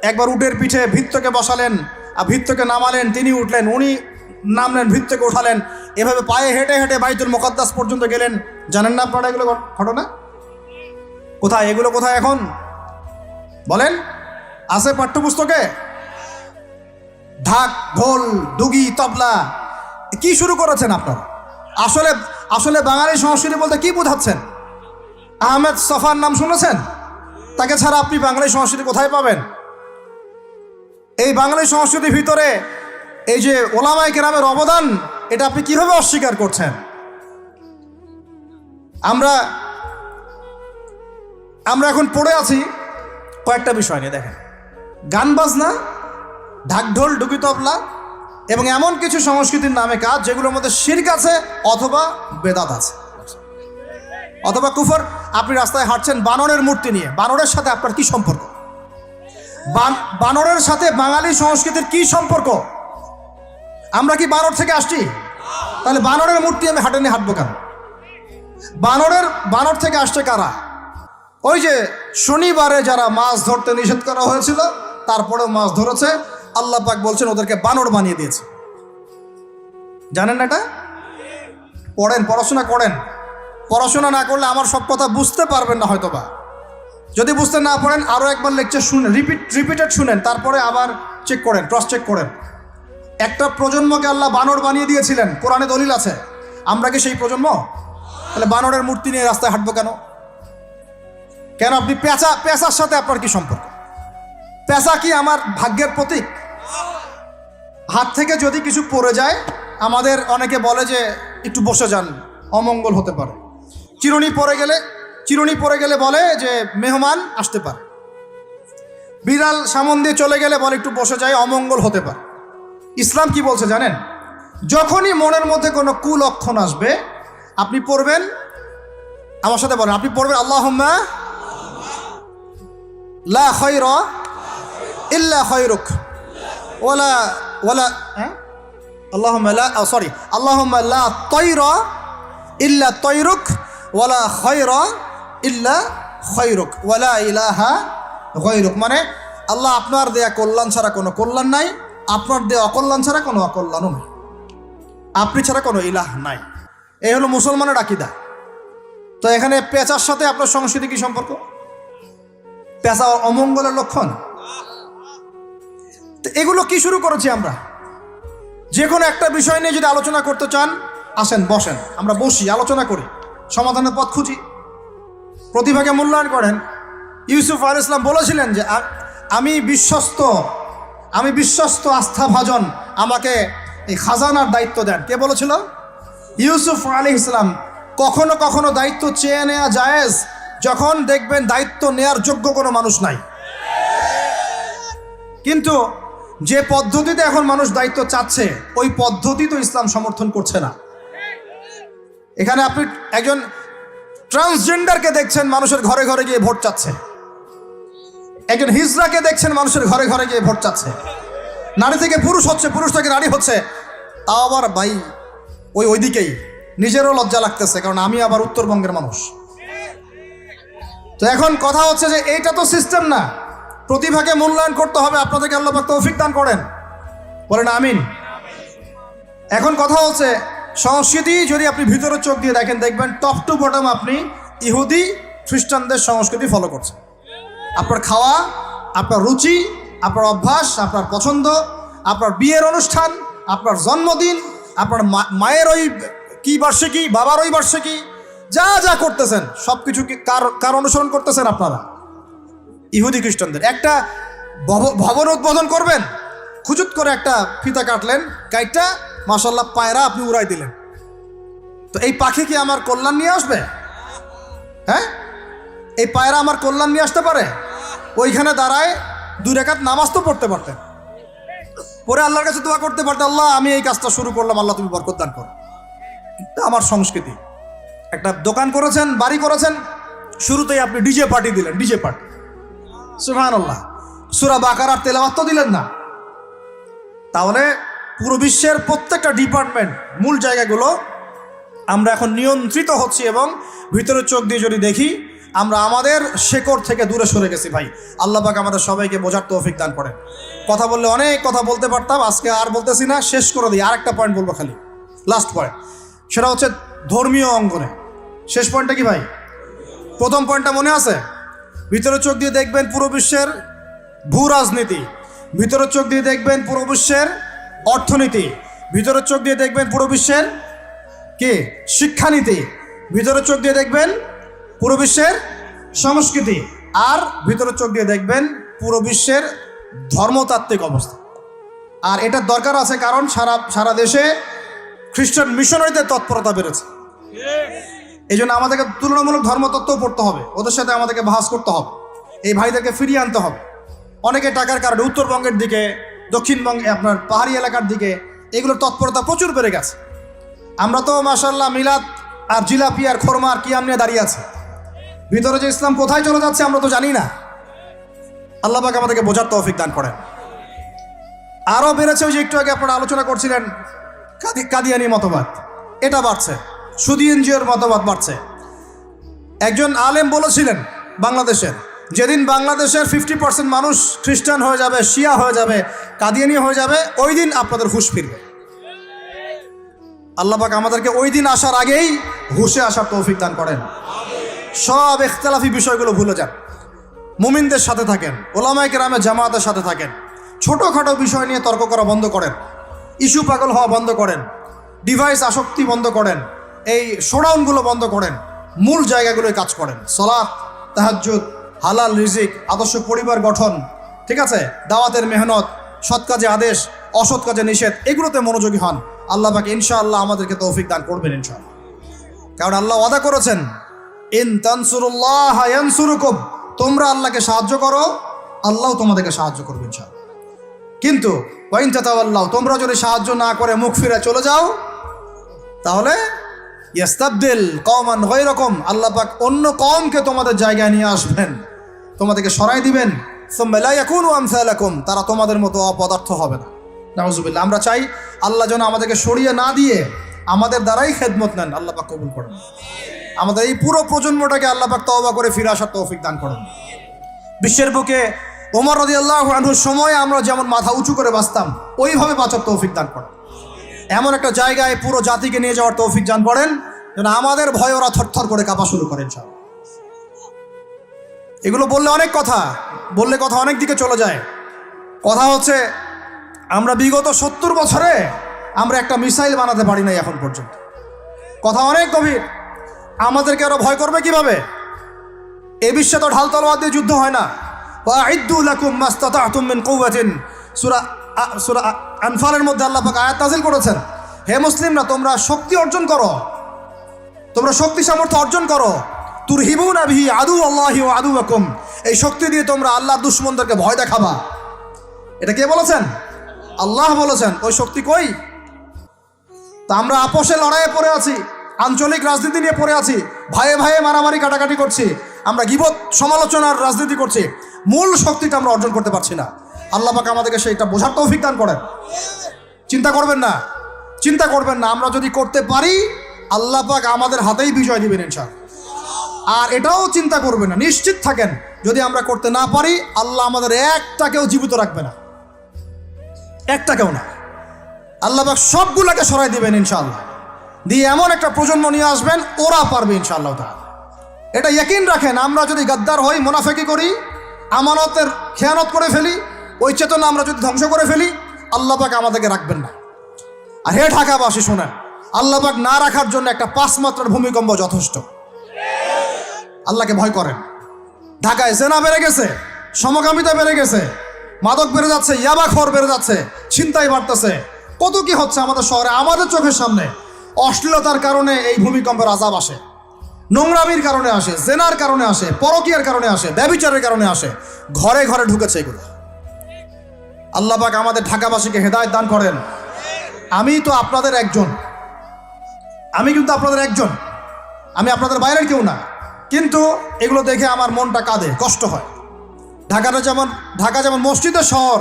একবার উটের পিঠে ভৃত্যকে বসালেন আর ভৃত্যকে নামালেন, তিনি উঠলেন, উনি নামলেন, ভৃত্যকে উঠালেন, এভাবে পায়ে হেঁটে হেঁটে বাইতুল মুকাদ্দাস পর্যন্ত গেলেন। জানেন না আপনারা এগুলো ঘটনা? কোথায় এগুলো, কোথায় এখন বলেন? আছে পাঠ্যপুস্তকে? ঢাক, ঢোল, ডুগি, তবলা, কি শুরু করেছেন আপনারা? আসলে আসলে বাঙালি সংস্কৃতি বলতে কি বোঝাচ্ছেন? আহমেদ সফার নাম শুনেছেন? তাকে ছাড়া আপনি বাঙালি সংস্কৃতি কোথায় পাবেন? এই বাঙালি সংস্কৃতির ভিতরে এই যে ওলামায়ে কেরামের অবদান, এটা আপনি কিভাবে অস্বীকার করছেন? আমরা এখন পড়ে আছি কয়েকটা বিষয় নিয়ে। দেখেন, গান বাজনা, ঢাকঢোল, ডুগি, তবলা এবং এমন কিছু সংস্কৃতির নামে কাজ যেগুলোর মধ্যে শিরক আছে অথবা বেদাত আছে অথবা কুফর। আপনি রাস্তায় হাঁটছেন বানরের মূর্তি নিয়ে, বানরের সাথে আপনার কি সম্পর্ক? বানরের সাথে বাঙালি সংস্কৃতির কি সম্পর্ক? আমরা কি বানর থেকে আসছি? তাহলে বানরের মূর্তি আমি হাটে নিয়ে হাঁটবো কেন? বানর থেকে আসছে কারা? ওই যে শনিবারে যারা মাছ ধরতে নিষেধ করা হয়েছিল, তারপরেও মাছ ধরেছে, আল্লাহ পাক বলছেন ওদেরকে বানর বানিয়ে দিয়েছে। জানেন না এটা? পড়েন, পড়াশোনা করেন। পড়াশোনা না করলে আমার সব কথা বুঝতে পারবেন না হয়তোবা। যদি বুঝতে না পারেন আরও একবার লেকচার শুনেন, রিপিটেড শুনেন, তারপরে আবার চেক করেন, ক্রস চেক করেন। একটা প্রজন্মকে আল্লাহ বানর বানিয়ে দিয়েছিলেন, কোরআনে দলিল আছে। আমরা কি সেই প্রজন্ম? তাহলে বানরের মূর্তি নিয়ে রাস্তায় হাঁটবো কেন? কেন আপনি পেঁচার সাথে আপনার কি সম্পর্ক? পেঁচা কি আমার ভাগ্যের প্রতীক? হাত থেকে যদি কিছু পড়ে যায়, আমাদের অনেকে বলে যে একটু বসে যান, অমঙ্গল হতে পারে। চিরুনি পড়ে গেলে বলে যে মেহমান আসতে পারে। বিড়াল সামন দিয়ে চলে গেলে বলে একটু বসে যায়, অমঙ্গল হতে পারে। ইসলাম কি বলছে জানেন? যখনই মনের মধ্যে কোনো কুলক্ষণ আসবে, আপনি পড়বেন, আমার সাথে বলেন, আপনি পড়বেন আল্লাহুম্মা লা খায়রা ইল্লা খায়রুক ওয়ালা আল্লাহুম্মা লা তায়রা ইল্লা তায়রুক ওয়ালা খায়রা ইল্লা খায়রুক ওয়ালা ইলাহা গায়রুক। মানে আল্লাহ, আপনার দেয়া কল্যাণ ছাড়া কোনো কল্যাণ নাই, আপনার দেয়া অকল্যাণ ছাড়া কোনো অকল্যাণও নাই, আপনি ছাড়া কোনো ইলাহ নাই। এই হলো মুসলমানের আকীদা। তো এখানে পেঁচার সাথে আপনার সংস্কৃতি কি সম্পর্ক? পেঁচা অমঙ্গলের লক্ষণ। তো এগুলো কি শুরু করেছি আমরা? যে কোনো একটা বিষয় নিয়ে যদি আলোচনা করতে চান, আসেন, বসেন, আমরা বসি, আলোচনা করি, সমাধানের পথ খুঁজি, প্রতিভাকে মূল্যায়ন করেন। ইউসুফ আলাইহিস সালাম বলেছিলেন যে আমি বিশ্বস্ত আস্থাভাজন, আমাকে এই খাজানার দায়িত্ব দেন। কে বলেছিল? ইউসুফ আলাইহিস সালাম। কখনো কখনো দায়িত্ব চেয়ে নেওয়া জায়েজ, যখন দেখবেন দায়িত্ব নেয়ার যোগ্য কোনো মানুষ নাই। কিন্তু যে পদ্ধতিতে এখন মানুষ দায়িত্ব চাচ্ছে, ওই পদ্ধতি তো ইসলাম সমর্থন করছে না। এখানে আপনি একজন ট্রান্সজেন্ডারকে দেখছেন মানুষের ঘরে ঘরে গিয়ে ভোট চাচ্ছে, একজন হিজড়াকে দেখছেন মানুষের ঘরে ঘরে গিয়ে ভোট চাচ্ছে, নারী থেকে পুরুষ হচ্ছে, পুরুষ থেকে নারী হচ্ছে। তাও আবার ভাই ওইদিকেই নিজেরও লজ্জা লাগতেছে, কারণ আমি আবার উত্তরবঙ্গের মানুষ। তো এখন কথা হচ্ছে যে এইটা তো সিস্টেম না, প্রতিভাকে মূল্যায়ন করতে হবে। আপনাদেরকে আল্লাহ পাক তৌফিক দান করেন, বলেন আমিন। এখন কথা হচ্ছে সংস্কৃতি যদি আপনি ভিতরে চোখ দিয়ে দেখেন, দেখবেন টপ টু বটম আপনি ইহুদি খ্রিস্টানদের সংস্কৃতি ফলো করছেন। আপনার খাওয়া, আপনার রুচি, আপনার অভ্যাস, আপনার পছন্দ, আপনার বিয়ের অনুষ্ঠান, আপনার জন্মদিন, আপনার মায়ের ওই কি বার্ষিকী, বাবার ওই বার্ষিকী, যা যা করতেছেন সব কিছু কার অনুসরণ করতেছেন আপনারা? ইহুদি খ্রিস্টানদের। একটা ভবন উদ্বোধন করবেন, খুচুত করে একটা ফিতা কাটলেন, কাইটটা মাশাআল্লাহ পায়রা আপনি উড়াই দিলেন। তো এই পাখি কি আমার কল্যাণ নিয়ে আসবে? হ্যাঁ, এই পায়রা আমার কল্যাণ নিয়ে আসতে পারে? ওইখানে দাঁড়ায় 2 রাকাত নামাজ তো পড়তে পারতেন। পরে আল্লাহর কাছে দোয়া করতে পারতে, আল্লাহ আমি এই কাজটা শুরু করলাম, আল্লাহ তুমি বরকত দান করো। এটা আমার সংস্কৃতি। একটা দোকান করেছেন, বাড়ি করেছেন, শুরুতেই আপনি ডিজে পার্টি দিলেন, ডিজে পার্টি, সুবহানাল্লাহ। সূরা বাকারার তেলাওয়াত তো দিলেন না। তাহলে পুরো বিশ্বের প্রত্যেকটা ডিপার্টমেন্ট, মূল জায়গাগুলো আমরা এখন নিয়ন্ত্রিত হচ্ছি, এবং ভিতরের চোখ দিয়ে যদি দেখি আমরা আমাদের শেকড় থেকে দূরে সরে গেছি। ভাই আল্লাহ পাক আমাদের সবাইকে বোঝার তৌফিক দান করেন। কথা বললে অনেক কথা বলতে পারতাম, আজকে আর বলতেছি না, শেষ করে দিই। আরেকটা পয়েন্ট বলবো, খালি লাস্ট পয়েন্ট, সেটা হচ্ছে ধর্মীয় অঙ্গনে। শেষ পয়েন্টটা কি ভাই? প্রথম পয়েন্টটা মনে আছে? ভিতরের চোখ দিয়ে দেখবেন পুরো বিশ্বের ভূ রাজনীতি, ভিতরের চোখ দিয়ে দেখবেন পুরো বিশ্বের অর্থনীতি, ভিতরের চোখ দিয়ে দেখবেন পুরো বিশ্বের কি শিক্ষানীতি, ভিতরের চোখ দিয়ে দেখবেন পুরো বিশ্বের সংস্কৃতি, আর ভিতরের চোখ দিয়ে দেখবেন পুরো বিশ্বের ধর্মতাত্ত্বিক অবস্থা। আর এটার দরকার আছে, কারণ সারা দেশে খ্রিস্টান মিশনারিদের তৎপরতা বেড়েছে। এই জন্য আমাদেরকে তুলনামূলক ধর্মতত্ত্ব পড়তে হবে, ওদের সাথে আমাদেরকে বাহাস করতে হবে, এই ভাইদেরকে ফিরিয়ে আনতে হবে। অনেকে টাকার কারণে উত্তরবঙ্গের দিকে, দক্ষিণবঙ্গে আপনার পাহাড়ি এলাকার দিকে এগুলোর তৎপরতা প্রচুর বেড়ে গেছে। আমরা তো মাশাআল্লাহ মিলাদ আর জিলাপি আর খোরমা আর কিয়াম নিয়ে দাঁড়িয়ে আছে। ভিতরে যে ইসলাম কোথায় চলে যাচ্ছে আমরা তো জানি না। আল্লাহ পাক আমাদেরকে বোঝার তৌফিক দান করেন। আরও বেড়েছে, ওই যে একটু আগে আপনারা আলোচনা করছিলেন কাদিয়ানি মতবাদ, এটা বাড়ছে, সুদী এনজিওর মতবাদ বাড়ছে। একজন আলেম বলেছিলেন বাংলাদেশের, যেদিন বাংলাদেশের 50% মানুষ খ্রিস্টান হয়ে যাবে, শিয়া হয়ে যাবে, কাদিয়ানি হয়ে যাবে, ওই দিন আপনাদের হুঁশ ফিরবে। আল্লাহ পাক আমাদেরকে ওই দিন আসার আগেই হুঁশে আসার তৌফিক দান করেন। সব ইখতিলাফি বিষয়গুলো ভুলে যান, মুমিনদের সাথে থাকেন, ওলামায়ে কেরামের জামাতের সাথে থাকেন, ছোটোখাটো বিষয় নিয়ে তর্ক করা বন্ধ করেন, ইস্যু পাগল হওয়া বন্ধ করেন, ডিভাইস আসক্তি বন্ধ করেন, এই শোডাউনগুলো বন্ধ করেন, মূল জায়গাগুলোয় কাজ করেন। সালাত, তাহাজ্জুদ, হালাল রিজিক, আদর্শ পরিবার গঠন, ঠিক আছে, দাওয়াতের মেহনত, সৎ কাজে আদেশ, অসৎ কাজে নিষেধ, এগুলোতে মনোযোগী হন। আল্লাহ পাক ইনশাআল্লাহ আমাদেরকে তৌফিক দান করবেন ইনশাআল্লাহ। কারণ আল্লাহ ওয়াদা করেছেন, ইন তানসুরুল্লাহ ইয়ানসুরুকুম, তোমরা আল্লাহকে সাহায্য করো, আল্লাহ তোমাদেরকে সাহায্য করবে ইনশাআল্লাহ। কিন্তু ওয়া ইন তাতাওয়াল্লাহ, তোমরা যদি সাহায্য না করে মুখ ফিরে চলে যাও, তাহলে ইয়াস্তাবদিল কওমান গায়রাকুম, আল্লাহ পাক অন্য কওমকে তোমাদের জায়গায় নিয়ে আসবেন, তোমাদেরকে সরাই দিবেন। সুম্মা লা ইয়াকুনু আমসালাকুম, তারা তোমাদের মতো অপদার্থ হবে না। নাউযুবিল্লাহ। আমরা চাই আল্লাহ যেন আমাদেরকে সরিয়ে না দিয়ে আমাদের দ্বারাই খেদমত নেন। আল্লাহ পাক কবুল করেন। আমাদের এই পুরো প্রজন্মটাকে আল্লাহ পাক তওবা করে ফিরে আসার তৌফিক দান করেন। বিশ্বের বুকে ওমর রাদিয়াল্লাহু আনহুর সময় আমরা যেমন মাথা উঁচু করে বাঁচতাম, ওইভাবে বাঁচার তৌফিক দান করেন। এমন একটা জায়গায় পুরো জাতিকে নিয়ে যাওয়ার তৌফিক দান করেন যেন আমাদের ভয়ে ওরা থরথর করে কাঁপা শুরু করেন। এগুলো বললে অনেক কথা, বললে কথা অনেক দিকে চলে যায়। কথা হচ্ছে আমরা বিগত 70 বছরে আমরা একটা মিসাইল বানাতে পারি নাই এখন পর্যন্ত। কথা অনেক গভীর। আমাদেরকে আরো ভয় করবে কিভাবে? এ বিশ্বে তো ঢাল তলোয়ার দিয়ে যুদ্ধ হয় না। ওয়াইদ্দু লাকুম মাস্তাতাতুম মিন কুওয়াতিন, সূরা আনফালের মধ্যে আল্লাহ পাক আয়াত নাযিল করেছেন, হে মুসলিমরা তোমরা শক্তি অর্জন করো, তোমরা শক্তি সামর্থ্য অর্জন করো। তুরহিবুনা বিহি আদুওয়াল্লাহি ওয়া আদুওয়াকুম, এই শক্তি দিয়ে তোমরা আল্লাহর দুশমনদেরকে ভয় দেখাবা। এটা কে বলেছেন? আল্লাহ বলেছেন। ওই শক্তি কই? তা আমরা আপোষে লড়াইয়ে পড়ে আছি, আঞ্চলিক রাজনীতি নিয়ে পড়ে আছি, ভাইয়ে ভাইয়ে মারামারি কাটাকাটি করছি, আমরা গীবত সমালোচনার রাজনীতি করছি, মূল শক্তিটা আমরা অর্জন করতে পারছি না। আল্লাহ পাক আমাদেরকে সেইটা বোঝার তৌফিক দান করেন। চিন্তা করবেন না, চিন্তা করবেন না, আমরা যদি করতে পারি আল্লাহ পাক আমাদের হাতেই বিজয় দিবেন ইনশাআল্লাহ। আর এটাও চিন্তা করবেন না, নিশ্চিত থাকেন যদি আমরা করতে না পারি আল্লাহ আমাদের একটাকেও জীবিত রাখবে না, একটাকেও না। আল্লাহ পাক সবগুলোকে সরাই দিবেন ইনশাআল্লাহ, দিয়ে এমন একটা প্রজন্ম নিয়ে আসবেন ওরা পারবে ইনশাআল্লাহ তাআলা। এটা ইয়াকিন রাখেন। আমরা যদি গাদ্দার হই, মুনাফিকি করি, আমানতের খেয়ানত করে ফেলি, ওই চেতনা আমরা যদি ধ্বংস করে ফেলি, আল্লাহ পাক আমাদেরকে রাখবেন না। আর হে ঢাকাবাসী শোনেন, আল্লাহ পাক না রাখার জন্য একটা 5 মাত্রার ভূমিকম্প যথেষ্ট। আল্লাহকে ভয় করেন। ঢাকায় জেনা বেড়ে গেছে, সমকামিতা বেড়ে গেছে, মাদক বেড়ে যাচ্ছে, ইয়াবাখোর বেড়ে যাচ্ছে, ছিনতাই বাড়তেছে, কত কি হচ্ছে আমাদের শহরে, আমাদের চোখের সামনে। অশ্লীলতার কারণে এই ভূমিকম্পের আযাব আসে, নোংরামির কারণে আসে, জেনার কারণে আসে, পরকীয়ার কারণে আসে, ব্যভিচারের কারণে আসে, ঘরে ঘরে ঢুকেছে এগুলো। আল্লাহ পাক আমাদের ঢাকাবাসীকে হেদায়েত দান করেন। আমি কিন্তু আপনাদের একজন, আমি আপনাদের বাইরের কেউ না, কিন্তু এগুলো দেখে আমার মনটা কাঁদে, কষ্ট হয়। ঢাকা যেমন মসজিদের শহর,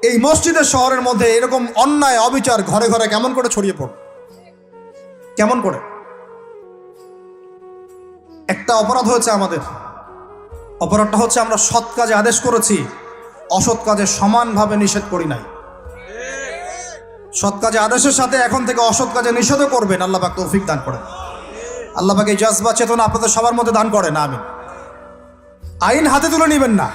এই মসজিদের শহরের মধ্যে এরকম অন্যায় অবিচার ঘরে ঘরে কেমন করে ছড়িয়ে পড়ে, কেমন করে? একটা অপরাধ হয়েছে আমাদের, অপরাধটা হচ্ছে আমরা সৎ কাজে আদেশ করেছি, অসৎ কাজে সমানভাবে নিষেধ করি নাই। সৎ কাজে আদেশের সাথে এখন থেকে অসৎ কাজে নিষেধও করবেন, আল্লাহ পাক তৌফিক দান করেন। আল্লাহ পাক এই জজবা চেতনা আপনাদের সবার মধ্যে দান করেন, আমিন। আইন হাতে তুলে নেবেন না,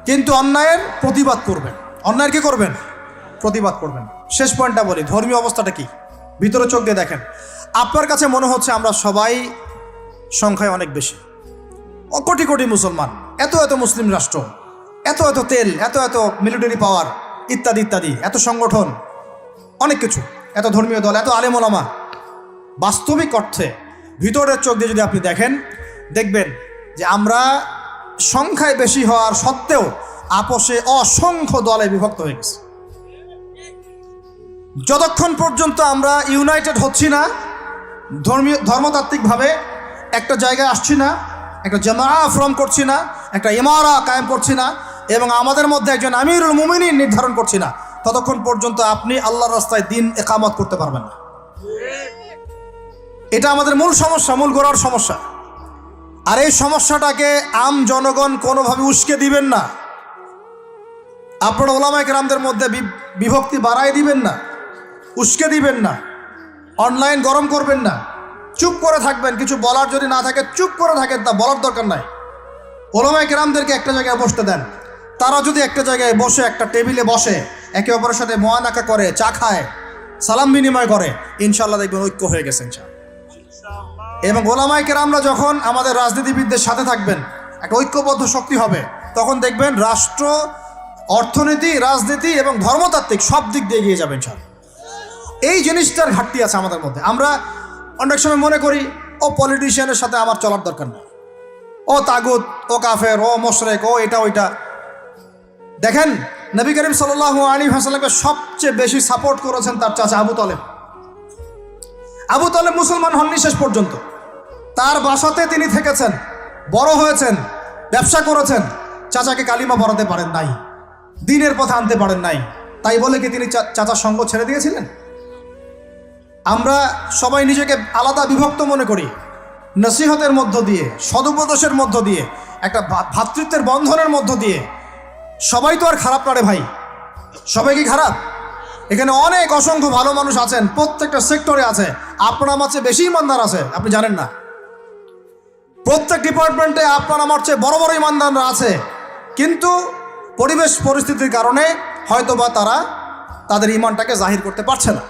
কিন্তু অন্যায়ের প্রতিবাদ করবেন। অন্যায়ের কি করবেন? প্রতিবাদ করবেন। শেষ পয়েন্টটা বলি, ধর্মীয় অবস্থাটা কি? ভিতরে চোখ দিয়ে দেখেন। আপনার কাছে মনে হচ্ছে আমরা সবাই সংখ্যায় অনেক বেশি, কোটি কোটি মুসলমান, এত এত মুসলিম রাষ্ট্র, এত এত তেল, এত এত মিলিটারি পাওয়ার, ইত্যাদি ইত্যাদি, এত সংগঠন, অনেক কিছু, এত ধর্মীয় দল, এত আলেম ওলামা। বাস্তবিক অর্থে ভিতরের চোখ দিয়ে যদি আপনি দেখেন, দেখবেন যে আমরা সংখ্যায় বেশি হওয়ার সত্ত্বেও আপোষে অসংখ্য দলে বিভক্ত হয়ে গেছে। যতক্ষণ পর্যন্ত আমরা ইউনাইটেড হচ্ছি না, ধর্মতাত্ত্বিকভাবে একটা জায়গায় আসছি না, একটা জামাআ ফর্ম করছি না, একটা ইমারা কায়েম করছি না, এবং আমাদের মধ্যে একজন আমিরুল মুমিনিন নির্ধারণ করছি না, ততক্ষণ পর্যন্ত আপনি আল্লাহর রাস্তায় দিন ইকামত করতে পারবেন না। এটা আমাদের মূল সমস্যা, মূল গোড়ার সমস্যা। আর এই সমস্যাটাকে আম জনগণ কোনোভাবে উস্কে দিবেন না। আপনারা ওলামায়ে কেরামদের মধ্যে বিভক্তি বাড়াই দিবেন না, উস্কে দিবেন না, অনলাইন গরম করবেন না, চুপ করে থাকবেন। কিছু বলার যদি না থাকে চুপ করে থাকেন, তা বলার দরকার নাই। ওলামায়ে কেরামদেরকে একটা জায়গায় বসতে দেন। তারা যদি একটা জায়গায় বসে, একটা টেবিলে বসে, একে অপরের সাথে মোয়ানাকা করে, চা খায়, সালাম বিনিময় করে, ইনশাআল্লাহ দেখবেন ঐক্য হয়ে গেছে ইনশাআল্লাহ। এবং ওলামায়ে কেরামরা যখন আমাদের রাজনীতিবিদদের সাথে থাকবেন, একটা ঐক্যবদ্ধ শক্তি হবে, তখন দেখবেন রাষ্ট্র, অর্থনীতি, রাজনীতি এবং ধর্মতাত্ত্বিক সব দিক দিয়ে এগিয়ে যাবে ইনশাআল্লাহ। এই জিনিসটার ঘাটতি আছে আমাদের মধ্যে। আমরা অনেক সময় মনে করি ও পলিটিশিয়ানের সাথে আমার চলার দরকার নেই, ও তাগুত, ও কাফের, ও মুশরিক, ও এটা ওইটা। দেখেন, নবী করিম সাল্লাল্লাহু আলাইহি ওয়াসাল্লামকে সবচেয়ে বেশি সাপোর্ট করেছেন তার চাচা আবু তালেব। আবু তালেব মুসলমান হননি শেষ পর্যন্ত। তার বাসাতে তিনি থেকেছেন, বড় হয়েছেন, ব্যবসা করেছেন। চাচাকে কালিমা পড়াতে পারেন নাই, দ্বীনের পথে আনতে পারেন নাই, তাই বলে কি তিনি চাচার সঙ্গ ছেড়ে দিয়েছিলেন? আমরা সবাই নিজেকে আলাদা বিভক্ত মনে করি। নসিহতের মধ্য দিয়ে, সদুপদেশের মধ্য দিয়ে, একটা ভ্রাতৃত্বের বন্ধনের মধ্য দিয়ে। সবাই তো আর খারাপ না রে ভাই, সবাই কি খারাপ? এখানে অনেক অসংখ্য ভালো মানুষ আছেন, প্রত্যেকটা সেক্টরে আছে। আপনার আমার চেয়ে বেশি ইমানদার আছে, আপনি জানেন না? প্রত্যেক ডিপার্টমেন্টে আপনার আমার চেয়ে বড় বড় ইমানদাররা আছে, কিন্তু পরিবেশ পরিস্থিতির কারণে হয়তোবা তারা তাদের ইমানটাকে জাহির করতে পারছে না।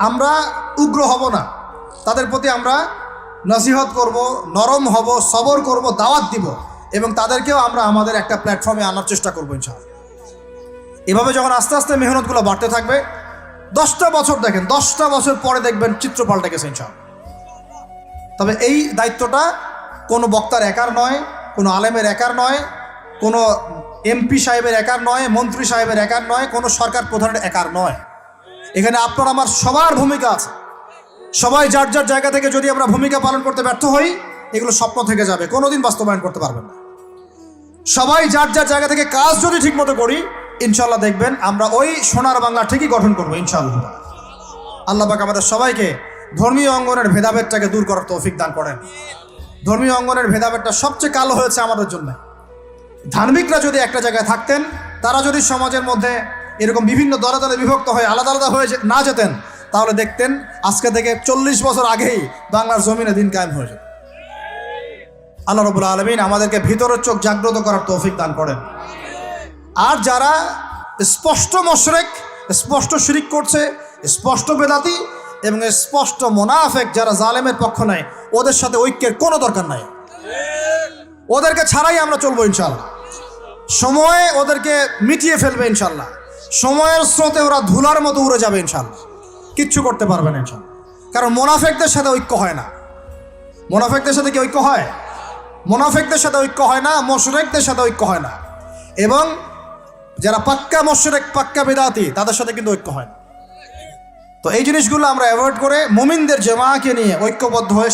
আমরা উগ্র হব না, তাদের প্রতি আমরা নসিহত করব, নরম হব, সবর করব, দাওয়াত দিব, এবং তাদেরকেও আমরা আমাদের একটা প্ল্যাটফর্মে আনার চেষ্টা করবো ইনশাআল্লাহ। এভাবে যখন আস্তে আস্তে মেহনতগুলো বাড়তে থাকবে, 10টা বছর দেখেন, 10টা বছর পরে দেখবেন চিত্র পাল্টে গেছে ইনশাআল্লাহ। তবে এই দায়িত্বটা কোনো বক্তার একার নয়, কোনো আলেমের একার নয়, কোনো এমপি সাহেবের একার নয়, মন্ত্রী সাহেবের একার নয়, কোনো সরকার প্রধানের একার নয়। এখানে আপনার আমার সবার ভূমিকা আছে। সবাই যার যার জায়গা থেকে যদি আমরা ভূমিকা পালন করতে ব্যর্থ হই, এগুলো স্বপ্ন থেকে যাবে, কোনোদিন বাস্তবায়ন করতে পারবেন না। সবাই যার যার জায়গা থেকে কাজ যদি ঠিকমতো করি, ইনশাআল্লাহ দেখবেন আমরা ওই সোনার বাংলা ঠিকই গঠন করবো ইনশাআল্লাহ। আল্লাহ পাক আমাদের সবাইকে ধর্মীয় অঙ্গনের ভেদাভেদটাকে দূর করার তৌফিক দান করেন। ধর্মীয় অঙ্গনের ভেদাভেদটা সবচেয়ে কালো হয়েছে আমাদের জন্য। ধার্মিকরা যদি একটা জায়গায় থাকতেন, তারা যদি সমাজের মধ্যে এরকম বিভিন্ন দলে দলে বিভক্ত হয়ে আলাদা আলাদা হয়ে না যেতেন, তাহলে দেখতেন আজকে থেকে 40 বছর আগেই বাংলার জমিনে দিন কায়েম হয়ে যেত। আল্লাহ রাব্বুল আলামিন আমাদেরকে ভিতরের চোখ জাগ্রত করার তৌফিক দান করেন। আর যারা স্পষ্ট মুশরিক, স্পষ্ট শিরিক করছে, স্পষ্ট বেদাতি এবং স্পষ্ট মুনাফিক, যারা জালেমের পক্ষ নেয়, ওদের সাথে ঐক্যের কোনো দরকার নাই। ওদেরকে ছাড়াই আমরা চলবো ইনশাআল্লাহ। সময়ে ওদেরকে মিটিয়ে ফেলবে ইনশাআল্লাহ। সময়ের স্রোতে ওরা ধুলার মতো উড়ে যাবে ইনশাআল্লাহ, কিচ্ছু করতে পারবে না ইনশাআল্লাহ। কারণ মুনাফিকদের সাথে ঐক্য হয় না। মুনাফিকদের সাথে কি ঐক্য হয়? মুনাফিকদের সাথে ঐক্য হয় না, মুশরিকদের সাথে ঐক্য হয় না। এবং যারা পাক্কা মুশরিক পাক্কা বিদআতি তাদের সাথে কিন্তু ঐক্য হয় না। তো এই জিনিসগুলো আমরা অ্যাভয়েড করে মুমিনদের জামাকে নিয়ে ঐক্যবদ্ধ হয়ে